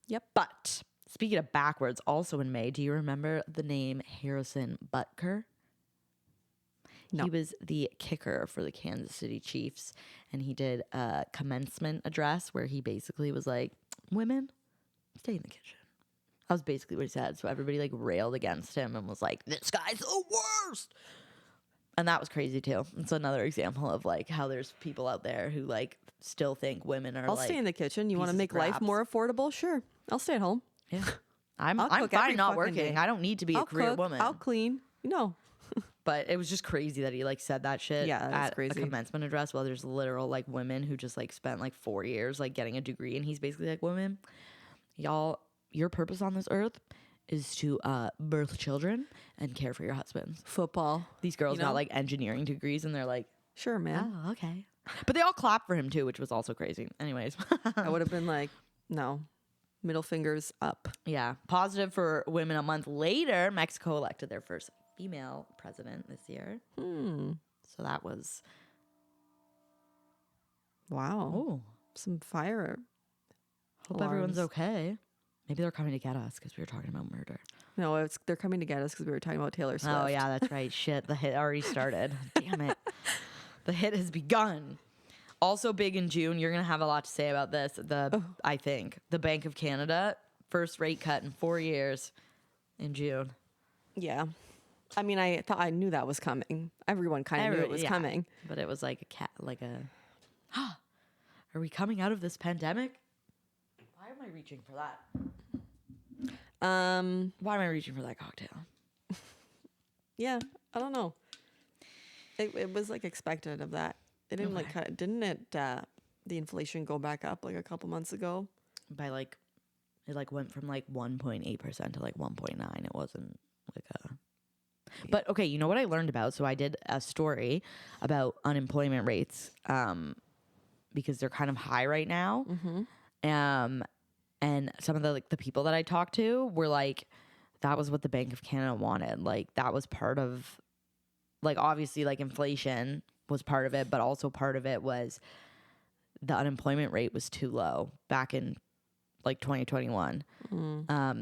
Yep. But speaking of backwards, also in May, do you remember the name Harrison Butker? No. He was the kicker for the Kansas City Chiefs, and he did a commencement address where he basically was like, women, stay in the kitchen. That was basically what he said. So everybody like railed against him and was like, this guy's the worst. And that was crazy too. It's another example of like how there's people out there who like still think women are I'll like, stay in the kitchen. You want to pieces of make life crap. more affordable? Sure. I'll stay at home. yeah. I'm I'll cook fine every not fucking working. day. I don't need to be a I'll career cook. woman. I'll clean. No. But it was just crazy that he like said that shit Yeah, that's at a crazy. commencement address while there's literal like women who just like spent like 4 years like getting a degree, and he's basically like, women, y'all, your purpose on this earth is to birth children and care for your husbands. Football. These girls You know? got like engineering degrees and they're like, Sure, man. oh, okay. But they all clapped for him too, which was also crazy. Anyways. I would have been like, no. Middle fingers up. Yeah. Positive for women. A month later, Mexico elected their first female president this year. So that was, Wow. oh, Some fire. hope everyone's alarms. okay. Maybe they're coming to get us because we were talking about murder. No, they're coming to get us because we were talking about Taylor Swift. Oh, yeah, that's right. Shit, the hit already started. Damn it. The hit has begun. Also big in June, you're going to have a lot to say about this. I think, the Bank of Canada, first rate cut in 4 years in June. Yeah. I mean, I knew that was coming. Everyone kind of knew it was coming. But it was like are we coming out of this pandemic? Why am I reaching for that? Why am I reaching for that cocktail? Yeah, I don't know. It was like expected of that. It didn't like cut. Didn't it? The inflation go back up like a couple months ago. By like, it like went from like 1.8% to like 1.9. It wasn't like a. But okay, you know what I learned about? So I did a story about unemployment rates, because they're kind of high right now. And some of the people that I talked to were like, that was what the Bank of Canada wanted. Like that was part of, like obviously like inflation was part of it, but also part of it was the unemployment rate was too low back in like 2021.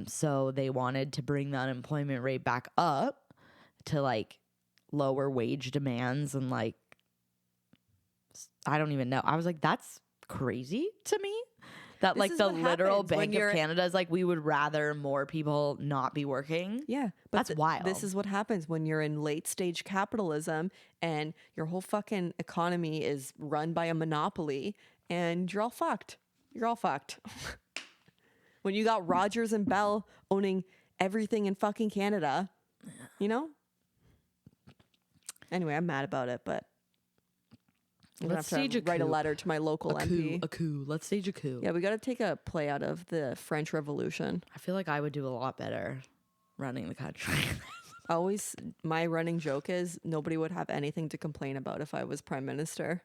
So they wanted to bring the unemployment rate back up to like lower wage demands and like, I don't even know. I was like, that's crazy to me. That This like is the what literal happens when Bank of Canada is like, we would rather more people not be working. Yeah, but That's wild. This is what happens when you're in late stage capitalism and your whole fucking economy is run by a monopoly, and you're all fucked. You're all fucked. When you got Rogers and Bell owning everything in fucking Canada, you know? Anyway, I'm mad about it, but I'm gonna Let's have stage to a write a coup. letter to my local MP. A coup. Let's stage a coup. Yeah, we got to take a play out of the French Revolution. I feel like I would do a lot better running the country. Always, my running joke is nobody would have anything to complain about if I was prime minister.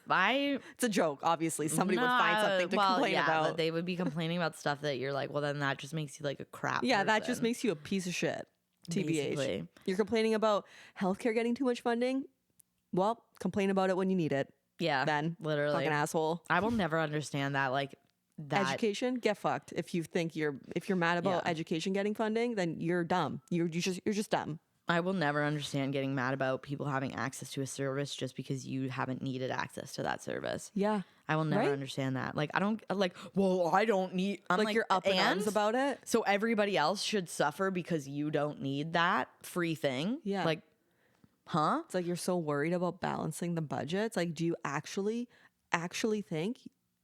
It's a joke, obviously. Somebody would find something to complain But about. they would be complaining about stuff that you're like, well, then that just makes you like a crap. Yeah, that just person. makes you a piece of shit. TBH. Basically. You're complaining about healthcare getting too much funding? Well, complain about it when you need it. Yeah, Then, literally, fucking asshole. I will never understand that. Like that. Education, get fucked. If you're mad about Yeah. education getting funding, then you're dumb. You're just dumb. I will never understand getting mad about people having access to a service just because you haven't needed access to that service. Yeah. I will never Right? understand that. Like, I don't like, well, I don't need, I'm Like, you're up in arms about it. So everybody else should suffer because you don't need that free thing. Yeah. Like, huh? It's like you're so worried about balancing the budget. It's like, do you actually think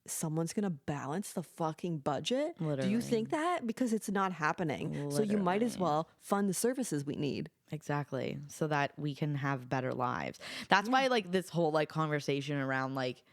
someone's gonna balance the fucking budget? Do Literally. you think that? Because it's not happening. So you might as well fund the services we need. Exactly. So that we can have better lives. That's why like this whole like conversation around like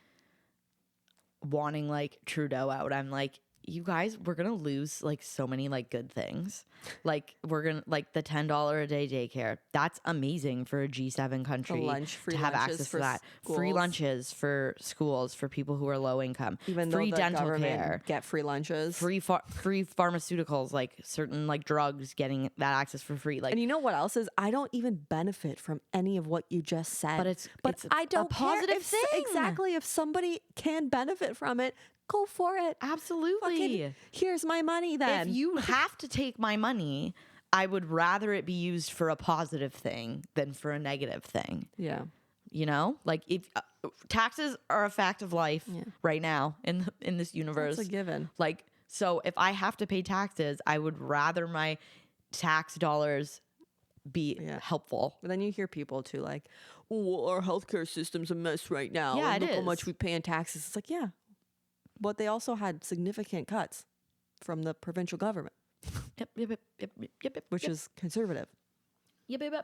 wanting like Trudeau out. I'm like, you guys, we're gonna lose like so many like good things. Like we're gonna like the $10 a day daycare. That's amazing for a G7 country free to have lunches access for to that. Free schools. lunches for schools for people who are low income. Even free though the dental government care. get free lunches. Free pharmaceuticals, like certain like drugs, getting that access for free. Like, And you know what else is? I don't even benefit from any of what you just said. But it's I a don't care positive if thing. exactly, if somebody can benefit from it, go for it. absolutely. Fucking, here's my money then. If you have to take my money, I would rather it be used for a positive thing than for a negative thing. Yeah. You know, like if taxes are a fact of life right now in this universe, It's a given. like, so if I have to pay taxes, I would rather my tax dollars be helpful. But then you hear people too like, oh, our healthcare system's a mess right now. Yeah, and it look how is. much we pay in taxes. It's like, yeah. But they also had significant cuts from the provincial government, which is conservative.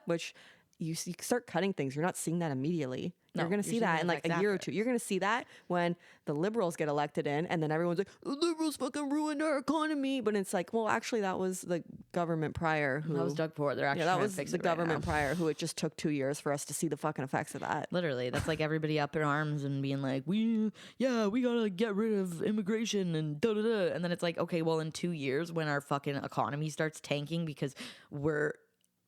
Which you start cutting things. You're not seeing that immediately. You're going to see that in like a year or two. You're going to see that when the Liberals get elected in, and then everyone's like, the Liberals fucking ruined our economy. But it's like, well, actually, that was the government prior who... That was Doug Ford. They're actually that trying was to fix the it right government now. prior who it just took 2 years for us to see the fucking effects of that. Literally, that's like everybody up in arms and being like, we gotta get rid of immigration and da da da. And then it's like, okay, well, in 2 years when our fucking economy starts tanking because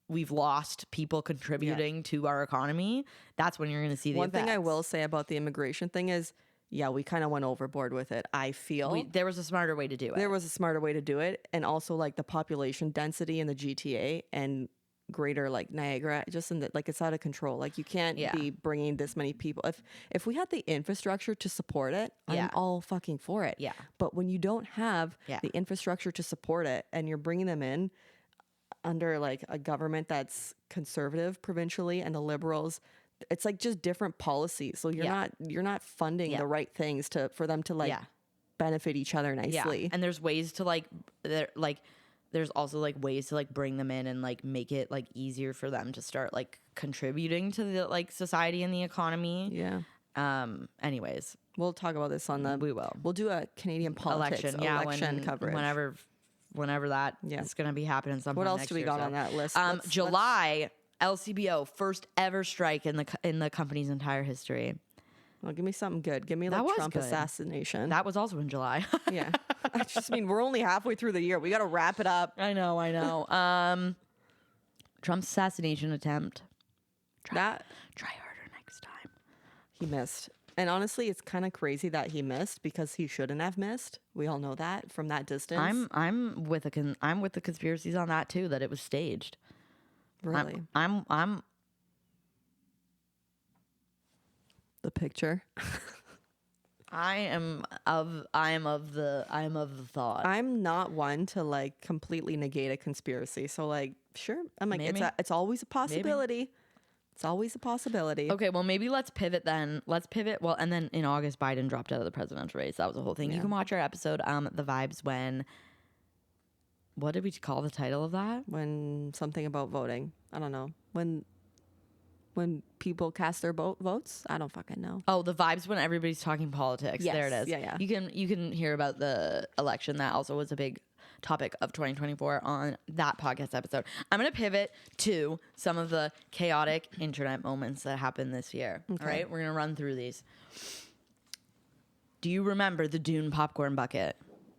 we've lost people contributing to our economy, that's when you're going to see the One thing I effects. will say about the immigration thing is, yeah, we kind of went overboard with it. I feel There was a smarter way to do it. there was a smarter way to do it. And also like the population density in the GTA and greater like Niagara, just in the, like it's out of control. Like you can't be bringing this many people. If we had the infrastructure to support it, I'm all fucking for it. Yeah. But when you don't have the infrastructure to support it and you're bringing them in under like a government that's conservative provincially and the Liberals, it's like just different policies. So you're not funding the right things for them to like benefit each other nicely. Yeah. And there's ways to there's also like ways to like bring them in and like make it like easier for them to start like contributing to the like society and the economy. Yeah. Anyways, We'll talk about this on the... We will. We'll do a Canadian politics election coverage. Whenever that is going to be happening sometime. What else next do we year, got on that list? July, LCBO, first ever strike in the company's entire history. Well, give me something good. Give me That like was Trump good. assassination. That was also in July. Yeah. I just mean we're only halfway through the year. We got to wrap it up. I know. Trump's assassination attempt. Try harder next time. He missed. And honestly, it's kind of crazy that he missed because he shouldn't have missed. We all know that from that distance. I'm with the conspiracies on that too, that it was staged. Really? I'm the picture. I am of the thought. I'm not one to like completely negate a conspiracy. So like, sure. I'm like, Maybe. it's always a possibility. It's always a possibility. Okay, well, maybe let's pivot then. Let's pivot. Well, and then in August, Biden dropped out of the presidential race. That was the whole thing. You can watch our episode, The Vibes, when... What did we call the title of that? When something about voting. I don't know. When people cast their votes? I don't fucking know. Oh, The Vibes, when everybody's talking politics. Yes. There it is. Yeah. You can hear about the election. That also was a big topic of 2024 on that podcast episode. I'm going to pivot to some of the chaotic internet moments that happened this year. Okay. All right, we're going to run through these. Do you remember the Dune popcorn bucket?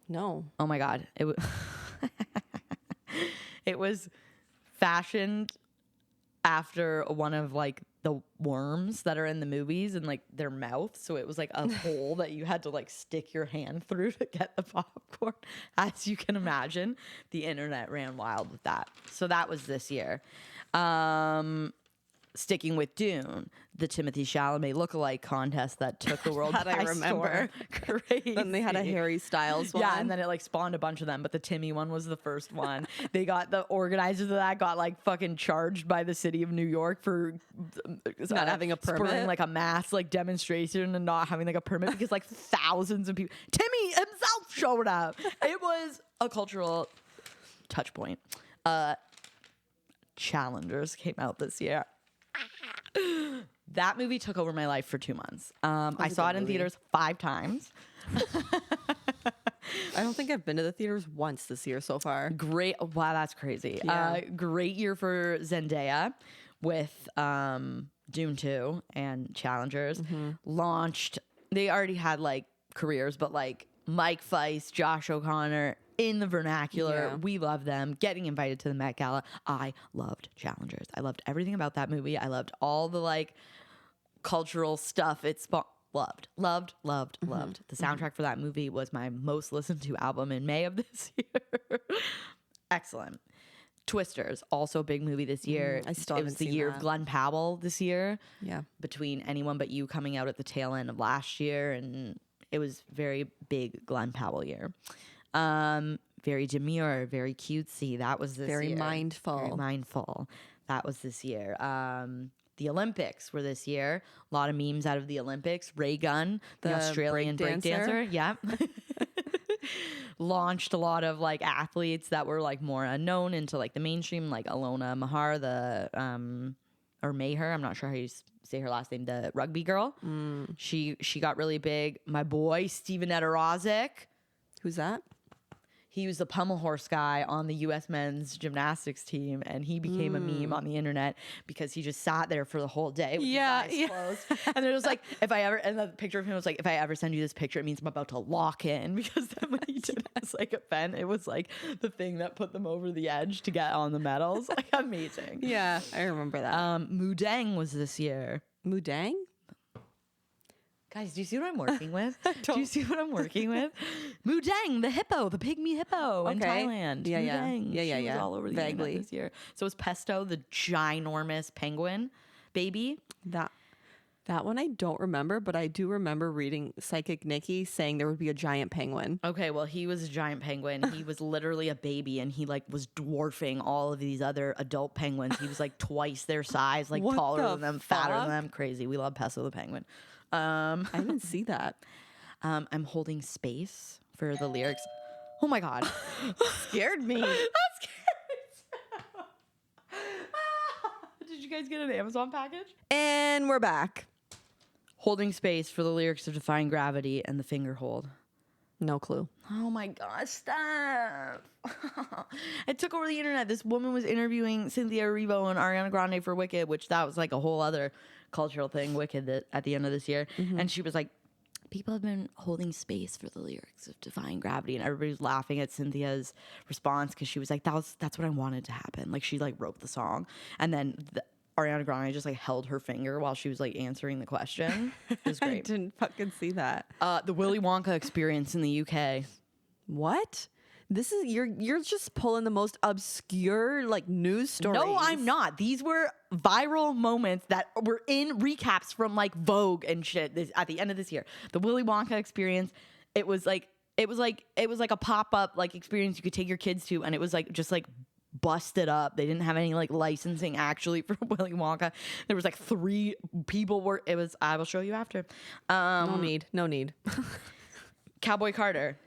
No. Oh my God. It was fashioned after one of like the worms that are in the movies and like their mouth. So it was like a hole that you had to like stick your hand through to get the popcorn. As you can imagine, the internet ran wild with that. So that was this year. Sticking with Dune, the Timothée Chalamet lookalike contest that took the world That by I remember. storm. Crazy. Then they had a Harry Styles one. Yeah, and then it like spawned a bunch of them, but the Timmy one was the first one. They got the organizers of that got like fucking charged by the city of New York for Not having a permit. spurring like a mass like demonstration and not having like a permit because like thousands of people. Timmy himself showed up. It was a cultural touch point. Challengers came out this year. That movie took over my life for 2 months. I saw it in theaters 5 times. I don't think I've been to the theaters once this year so far. Great. Wow, that's crazy. Yeah. Great year for Zendaya with Dune 2 and Challengers. Launched. They already had like careers, but like Mike Feist, Josh O'Connor in the vernacular. Yeah. We love them. Getting invited to the Met Gala. I loved Challengers. I loved everything about that movie. I loved all the like cultural stuff it loved. The soundtrack for that movie was my most listened to album in May of this year. Excellent. Twisters, also a big movie this year. I still It was haven't the seen year of that. Glenn Powell this year. Yeah. Between Anyone But You coming out at the tail end of last year, and it was very big Glenn Powell year. Very demure, very cutesy. That was this Very year. mindful. Very mindful. That was this year. The Olympics were this year. A lot of memes out of the Olympics. Ray Gunn, the Australian breakdancer. Yeah. Launched a lot of like athletes that were like more unknown into like the mainstream, like Alona Mahar, or Maher, I'm not sure how you say her last name, the rugby girl. She got really big. My boy Steven Ederazic, Who's that? he was the pommel horse guy on the U.S. men's gymnastics team, and he became a meme on the internet because he just sat there for the whole day with his eyes closed. And it was like, and the picture of him was like, if I ever send you this picture, it means I'm about to lock in, because then when he did his like event, it was like the thing that put them over the edge to get on the medals. Like, amazing. Yeah, I remember that. Mudang was this year. Mudang? Guys, do you see what I'm working with? Do you see what I'm working with? Mudang, the hippo, the pigmy hippo in Thailand. Yeah, yeah. Mudang. Yeah, yeah, She was yeah. all over the Vaguely. internet this year. So was Pesto, the ginormous penguin baby. That one I don't remember, but I do remember reading Psychic Nikki saying there would be a giant penguin. Okay, well, he was a giant penguin. He was literally a baby, and he like was dwarfing all of these other adult penguins. He was like twice their size, like What taller the than them, fatter fuck? than them. Crazy. We love Pesto the penguin. I didn't see that. I'm holding space for the lyrics. Oh my God. Scared me. That scared me too. Did you guys get an Amazon package? And we're back. Holding space for the lyrics of Defying Gravity and the finger hold. No clue. Oh my God, stop. It took over the internet. This woman was interviewing Cynthia Erivo and Ariana Grande for Wicked, which that was like a whole other cultural thing, Wicked, that at the end of this year. And she was like, people have been holding space for the lyrics of Defying Gravity, and everybody was laughing at Cynthia's response because she was like, that's what I wanted to happen. Like, she like wrote the song, and then Ariana Grande just like held her finger while she was like answering the question. It was I great. didn't fucking see that. The Willy Wonka experience in the UK. What? This is you're just pulling the most obscure like news stories. No, I'm not. These were viral moments that were in recaps from like Vogue and shit at the end of this year. The Willy Wonka experience. It was like a pop-up like experience you could take your kids to, and it was like just like busted up. They didn't have any like licensing actually for Willy Wonka. There was like 3 people I will show you after. No need. Cowboy Carter.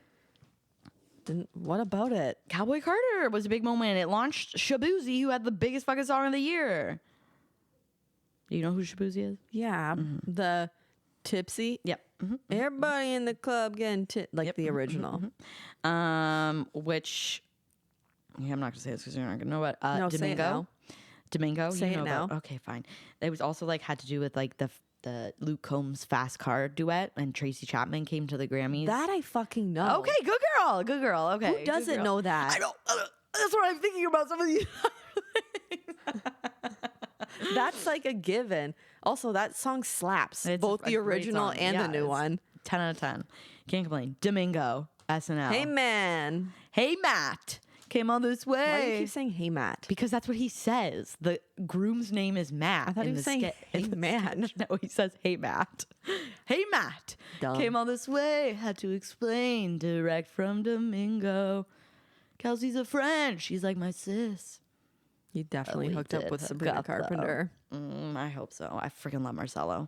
What about it? Cowboy Carter was a big moment. It launched Shabuzi, who had the biggest fucking song of the year. Do you know who Shabuzi is? Yeah, the Tipsy. Yep. Everybody in the club getting the original. Which I'm not gonna say this because you're not gonna know what. No, say it now. Domingo. Say you know it now. about- Okay, fine. It was also like had to do with like the Luke Combs Fast Car duet, and Tracy Chapman came to the Grammys. That I fucking know. Okay, good girl. Okay, Who good doesn't girl. know that? I don't. That's what I'm thinking about. Some of these. That's like a given. Also, that song slaps. It's Both a the great original song. and Yeah, the new it's one. 10 out of 10. Can't complain. Domingo, SNL. Hey, man. Hey, Matt. Came all this way. Why do you keep saying hey, Matt? Because that's what he says. The groom's name is Matt. I thought he in was the saying, in "Hey, the man." sketch. No, he says, hey, Matt. Hey, Matt. Dumb. Came all this way. Had to explain. Direct from Domingo. Kelsey's a friend. She's like my sis. You definitely We hooked up did with hook Sabrina up, though. Carpenter. I hope so. I freaking love Marcello.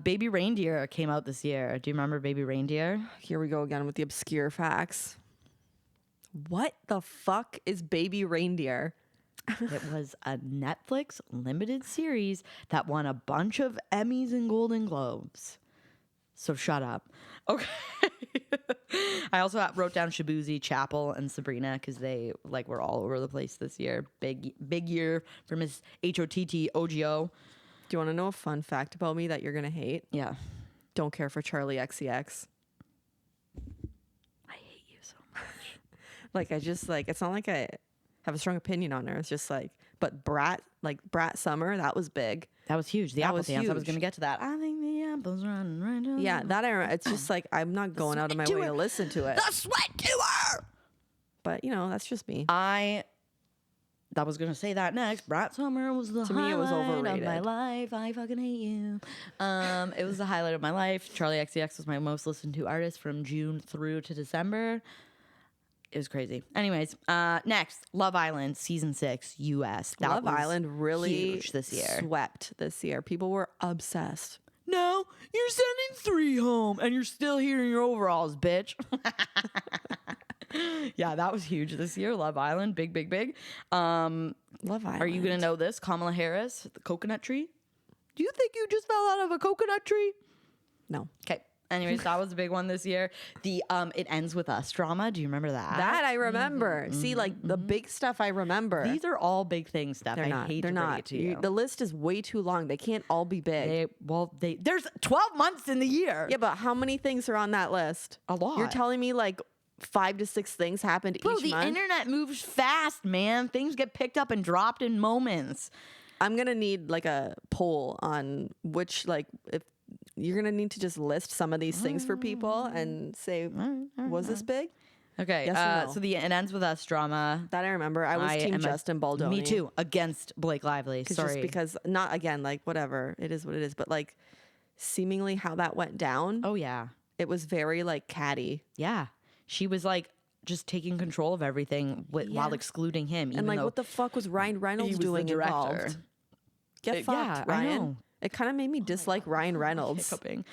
Baby Reindeer came out this year. Do you remember Baby Reindeer? Here we go again with the obscure facts. What the fuck is Baby Reindeer? It was a Netflix limited series that won a bunch of Emmys and Golden Globes. So shut up. Okay. I also wrote down Shabuzi, Chapel, and Sabrina because they like were all over the place this year. Big year for Miss HOTT OGO. Do you want to know a fun fact about me that you're going to hate? Yeah. Don't care for Charlie XCX. I hate you so much. Like, I just, like, it's not like I have a strong opinion on her. It's just like, but Brat Summer, that was big. That was huge. The That apple was dance. I was huge. going to get to that. I think the apple's running right down. Yeah, that era, it's just like, I'm not going out of my way to listen to it. The sweat to her. But, you know, that's just me. I I was gonna say that next. Brat Summer was the To me, it was highlight of my overrated. life. I fucking hate you. It was the highlight of my life. Charlie XCX was my most listened to artist from June through to December. It was crazy. Anyways, next, Love Island season 6 US. That Love was Island really huge this year. swept this year. People were obsessed. No, you're sending 3 home, and you're still here in your overalls, bitch. Yeah, that was huge this year. Love Island, big, big, big. Love Island. Are you gonna know this? Kamala Harris, the coconut tree. Do you think you just fell out of a coconut tree? No. Okay. Anyways, that was a big one this year. The It Ends With Us drama. Do you remember that? That I remember. See, like the big stuff I remember. These are all big things, Steph. They're I not. hate They're to break not. it to you. The list is way too long. They can't all be big. There's 12 months in the year. Yeah, but how many things are on that list? A lot. You're telling me like 5 to 6 things happened Bro, each the month? internet moves fast, man. Things get picked up and dropped in moments. I'm gonna need like a poll on which if you're gonna need to just list some of these things for people and say, was this big? Okay, Yes or no? so the It Ends With Us drama. That I remember. I was team Justin Baldoni. Me too, against Blake Lively. Sorry. Just because, not again, like whatever, it is what it is, but like seemingly how that went down, Oh, yeah. it was very like catty. Yeah. She was like just taking control of everything while excluding him. And like, what the fuck was Ryan Reynolds was the doing director. involved? Get fucked, yeah, I Ryan. know. It kind of made me dislike Ryan Reynolds. hiccuping.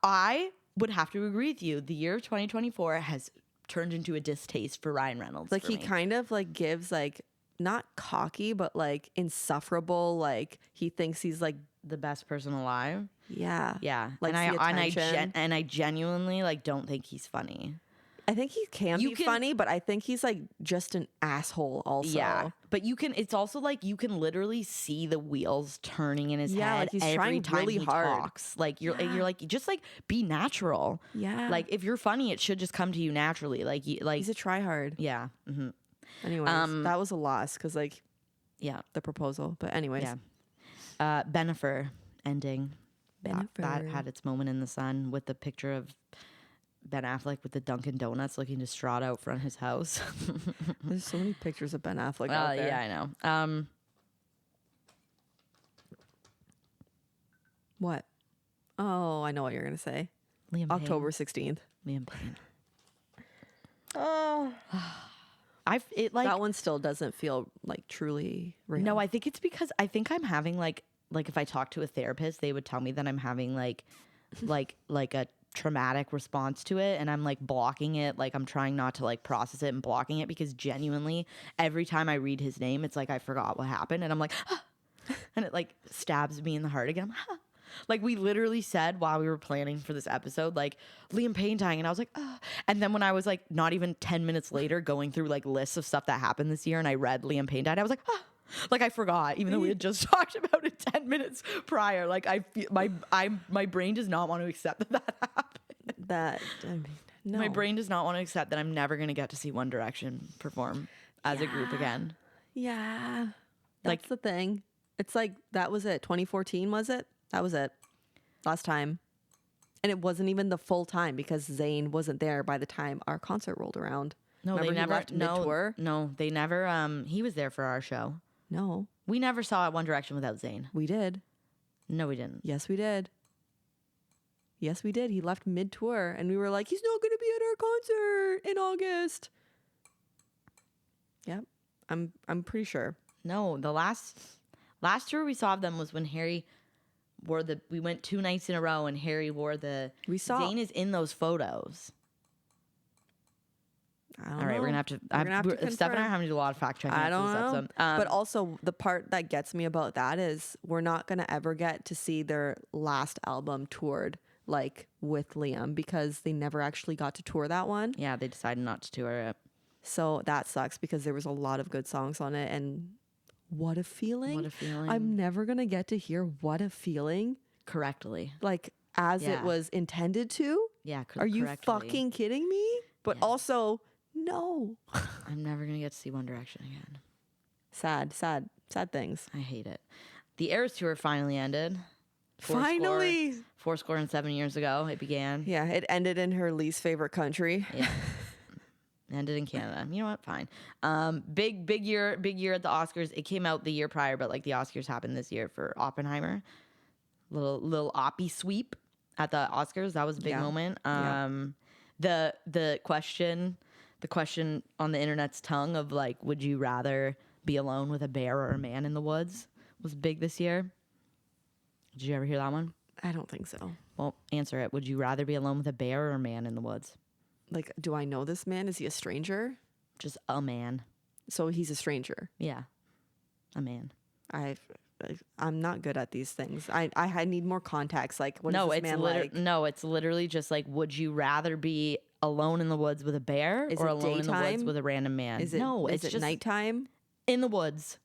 I would have to agree with you. The year of 2024 has turned into a distaste for Ryan Reynolds. Like for he me. kind of like gives like not cocky, but like insufferable. Like he thinks he's like, the best person alive. yeah. Yeah, Likes and the attention. I genuinely like don't think he's funny. I think he can be funny, but I think he's like just an asshole also. Yeah, but it's also like you can literally see the wheels turning in his Yeah, head like he's every trying time really he hard. talks. Like you're like just like be natural. Yeah. Like if you're funny, it should just come to you naturally. Like He's a tryhard. yeah, Anyways, that was a loss because like yeah, the proposal. But anyways, yeah. Bennifer ending. That Bennifer. had its moment in the sun with the picture of Ben Affleck with the Dunkin' Donuts looking distraught out front of his house. There's so many pictures of Ben Affleck out there. Yeah, I know. What? Oh, I know what you're gonna say. Liam October 16th. Payne. Liam Payne. Oh, That one still doesn't feel like truly real. No, I think it's because I think I'm having like if I talk to a therapist, they would tell me that I'm having like a traumatic response to it, and I'm like blocking it. Like I'm trying not to like process it and blocking it because genuinely every time I read his name, it's like I forgot what happened, and I'm like, ah, and it like stabs me in the heart again. Ah. Like we literally said while we were planning for this episode, like Liam Payne dying, and I was like, ah. And then when I was like not even 10 minutes later going through like lists of stuff that happened this year, and I read Liam Payne died, I was like, ah. Like I forgot, even though we had just talked about it 10 minutes prior. Like I feel my brain does not want to accept that happened. No. My brain does not want to accept that I'm never going to get to see One Direction perform as a group again. Yeah, Like- that's the thing. It's like that was it. 2014 was it? That was it. Last time, and it wasn't even the full time because Zayn wasn't there by the time our concert rolled around. No, Remember they he never left mid-tour? No, they never. He was there for our show. No, We never saw One Direction without Zayn. we did. No, we didn't. Yes, we did. Yes, we did. He left mid-tour, and we were like, he's not going to be at our concert in August. Yep, I'm pretty sure. No, the last tour we saw of them was when Harry wore we went 2 nights in a row and Harry wore We saw- Zayn is in those photos. I don't All right, know. we're gonna have to. Steph and I are having to do a lot of fact checking. I don't after know. this episode. But also, the part that gets me about that is we're not going to ever get to see their last album toured like with Liam because they never actually got to tour that one. Yeah, they decided not to tour it. So that sucks because there was a lot of good songs on it. And what a feeling. What a feeling. I'm never going to get to hear What a Feeling Correctly. like as Yeah. it was intended to. Yeah. Are you correctly. fucking kidding me? But Yeah. also, no. I'm never gonna get to see One Direction again. Sad things. I hate it. The Eras Tour finally ended. Finally. 7 years ago, it began. Yeah, it ended in her least favorite country. Yeah. Ended in Canada. You know what? Fine. Big year at the Oscars. It came out the year prior, but like the Oscars happened this year for Oppenheimer. Little Oppie sweep at the Oscars. That was a big moment. The question on the internet's tongue of like, would you rather be alone with a bear or a man in the woods was big this year. Did you ever hear that one? I don't think so. Well, answer it. Would you rather be alone with a bear or a man in the woods? Like, do I know this man? Is he a stranger? Just a man. So he's a stranger. Yeah. A man. I'm not good at these things. I need more context. Like, what is this man like? No, it's literally just like, would you rather be alone in the woods with a bear Is or it alone in the woods daytime? with a random man? Is it it's just nighttime? in the woods.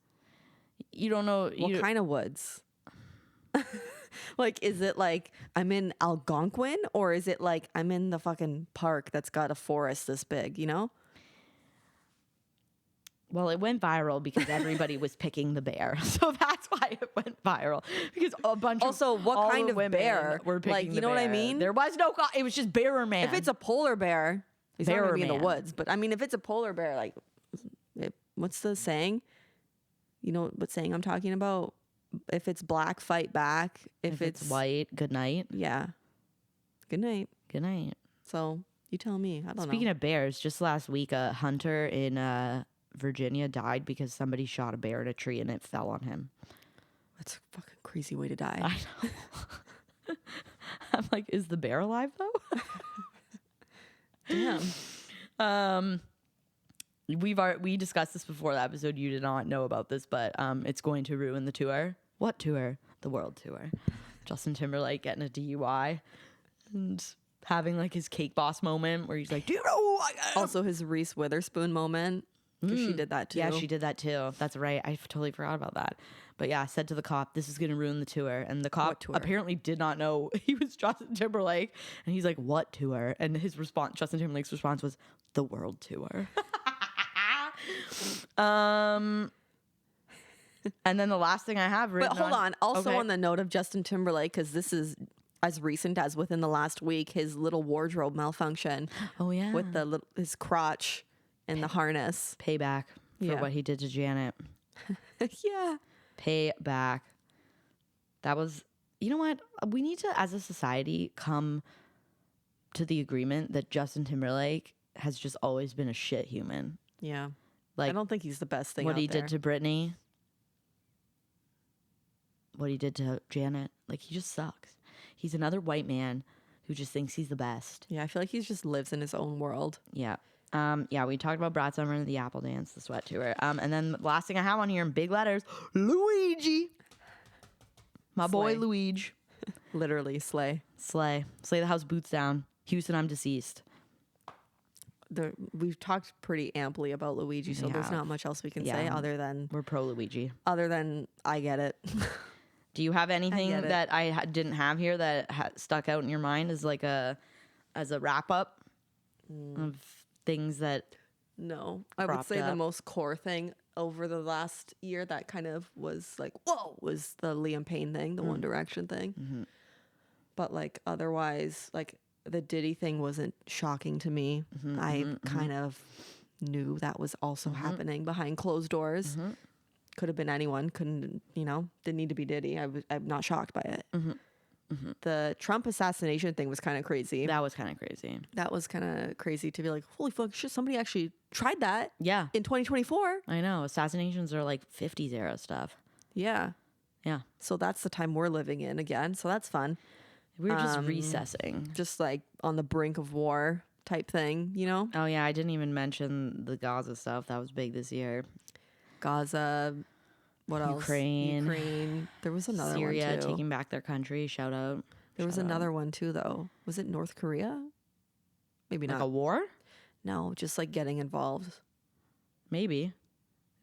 You don't know What kind of woods? Like, is it like I'm in Algonquin, or is it like I'm in the fucking park that's got a forest this big, you know? Well, it went viral because everybody was picking the bear. So that's why it went viral. Because a bunch Also, of what all kind the of women bear? were picking Like, the you know what I bear. mean? There was no it was just bear or man. If it's a polar bear, he's not Bear gonna be in the man. woods. But I mean, if it's a polar bear, like, what's the saying? You know what saying I'm talking about? If it's black, fight back. If it's white, good night. yeah. Good night. Good night. So you tell me. I don't know. Speaking of bears, just last week a hunter in Virginia died because somebody shot a bear in a tree and it fell on him. That's a fucking crazy way to die. I know. I'm like, is the bear alive though? Damn. We discussed this before the episode. You did not know about this, but it's going to ruin the tour. What tour? The world tour. Justin Timberlake getting a DUI and having like his cake boss moment where he's like, "Do you know who I am?" Also, his Reese Witherspoon moment. Because she did that too. Yeah, she did that too. That's right. I totally forgot about that. But yeah, said to the cop, "This is going to ruin the tour." And the cop tour? apparently did not know he was Justin Timberlake. And he's like, "What tour?" And his response, Justin Timberlake's response was, "The world tour." And then the last thing I have written. But hold on. Also, okay. on the note of Justin Timberlake, because this is as recent as within the last week, his little wardrobe malfunction. Oh yeah, With his crotch and the harness. payback for Yeah. what he did to Janet. Yeah. Payback. That was. You know what? We need to, as a society, come to the agreement that Justin Timberlake has just always been a shit human. Yeah. Like, I don't think he's the best thing what out he there. did to Britney, what he did to Janet. Like, he just sucks. He's another white man who just thinks he's the best. Yeah, I feel like he just lives in his own world. Yeah. Yeah, we talked about Brad Summer, the Apple Dance, the Sweat Tour. And then the last thing I have on here in big letters, Luigi. My boy Slay. Luigi. Literally, slay. Slay the house, boots down. Houston, I'm deceased. We've talked pretty amply about Luigi, so We there's have. not much else we can Yeah. say other than We're pro Luigi. I get it. Do you have anything get it. that I didn't have here that stuck out in your mind as like as a wrap up of things that? No, I would Propped say the up. most core thing over the last year that kind of was like, whoa, was the Liam Payne thing, the One Direction thing. Mm-hmm. But like otherwise, like the Diddy thing wasn't shocking to me. I kind of knew that was also happening behind closed doors. Could have been anyone. Couldn't, didn't need to be Diddy. I'm not shocked by it. The Trump assassination thing was kind of crazy. That was kind of crazy. That was kind of crazy to be like, holy fuck, shit, somebody actually tried that Yeah, in 2024. I know. Assassinations are like 50s era stuff. Yeah. Yeah, So that's the time we're living in again. So that's fun. we were just recessing. Just like on the brink of war type thing, Oh yeah, I didn't even mention the Gaza stuff. That was big this year. Gaza, what else? Ukraine. There was another Syria one too. taking back their country. Shout out. There was Shout out. another one too, though. Was it North Korea? Maybe Like not. a war? No, just like getting involved. Maybe.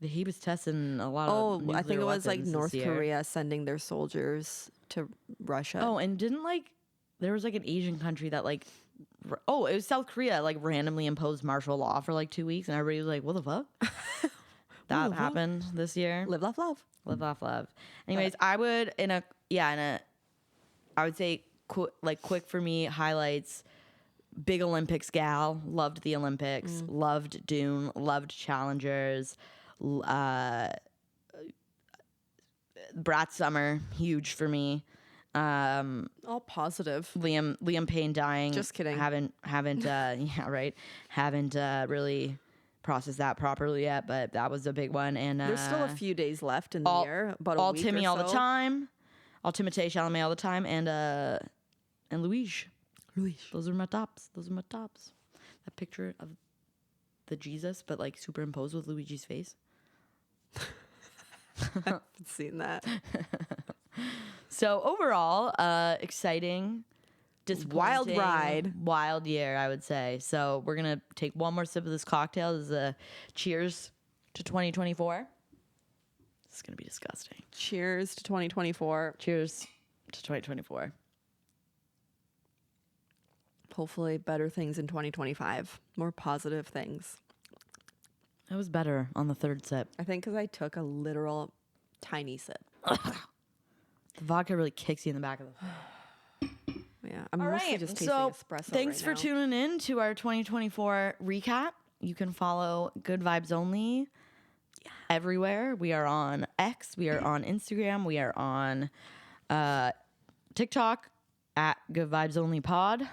He was testing a lot of. Oh, I think nuclear it was like weapons North this year. Korea sending their soldiers to Russia. Oh, and didn't there was like an Asian country that it was South Korea randomly imposed martial law for like 2 weeks, and everybody was like, "What the fuck?" That happened this year. Live, laugh, love. Live, laugh, love. Anyways, I would I would say quick for me highlights. big Olympics gal. Loved the Olympics. Loved Dune. Loved Challengers. Brat Summer, huge for me. All positive. Liam Payne dying. Just kidding. Haven't yeah, right. Haven't really processed that properly yet, but that was a big one. And There's still a few days left in the year. About a all week Timmy or all the so. time. All Timothée Chalamet all the time, and Louise. Those are my tops. That picture of the Jesus, but like superimposed with Luigi's face. I've seen that. So overall, exciting, Wild disappointing, ride. wild year, I would say. So we're gonna take one more sip of this cocktail. This is a cheers to 2024. This is gonna be disgusting. Cheers to 2024. Cheers to 2024. Hopefully better things in 2025. More positive things. It was better on the third sip. I think because I took a literal tiny sip. The vodka really kicks you in the back of the. Yeah, I'm All mostly right, just tasting so espresso thanks right for now. tuning in to our 2024 recap. You can follow Good Vibes Only everywhere. We are on X, we are on Instagram, we are on TikTok at Good Vibes Only Pod.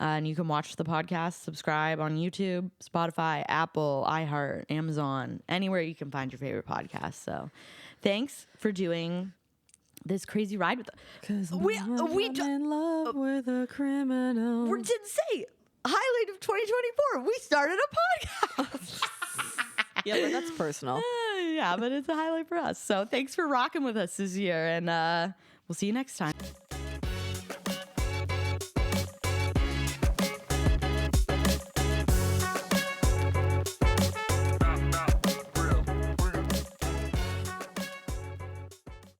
And you can watch the podcast, subscribe on YouTube, Spotify, Apple, iHeart, Amazon, anywhere you can find your favorite podcast. So thanks for doing this crazy ride with us. Because We in love with a criminal. We didn't say highlight of 2024. We started a podcast. Yeah, but that's personal. Yeah, but it's a highlight for us. So thanks for rocking with us this year, and we'll see you next time.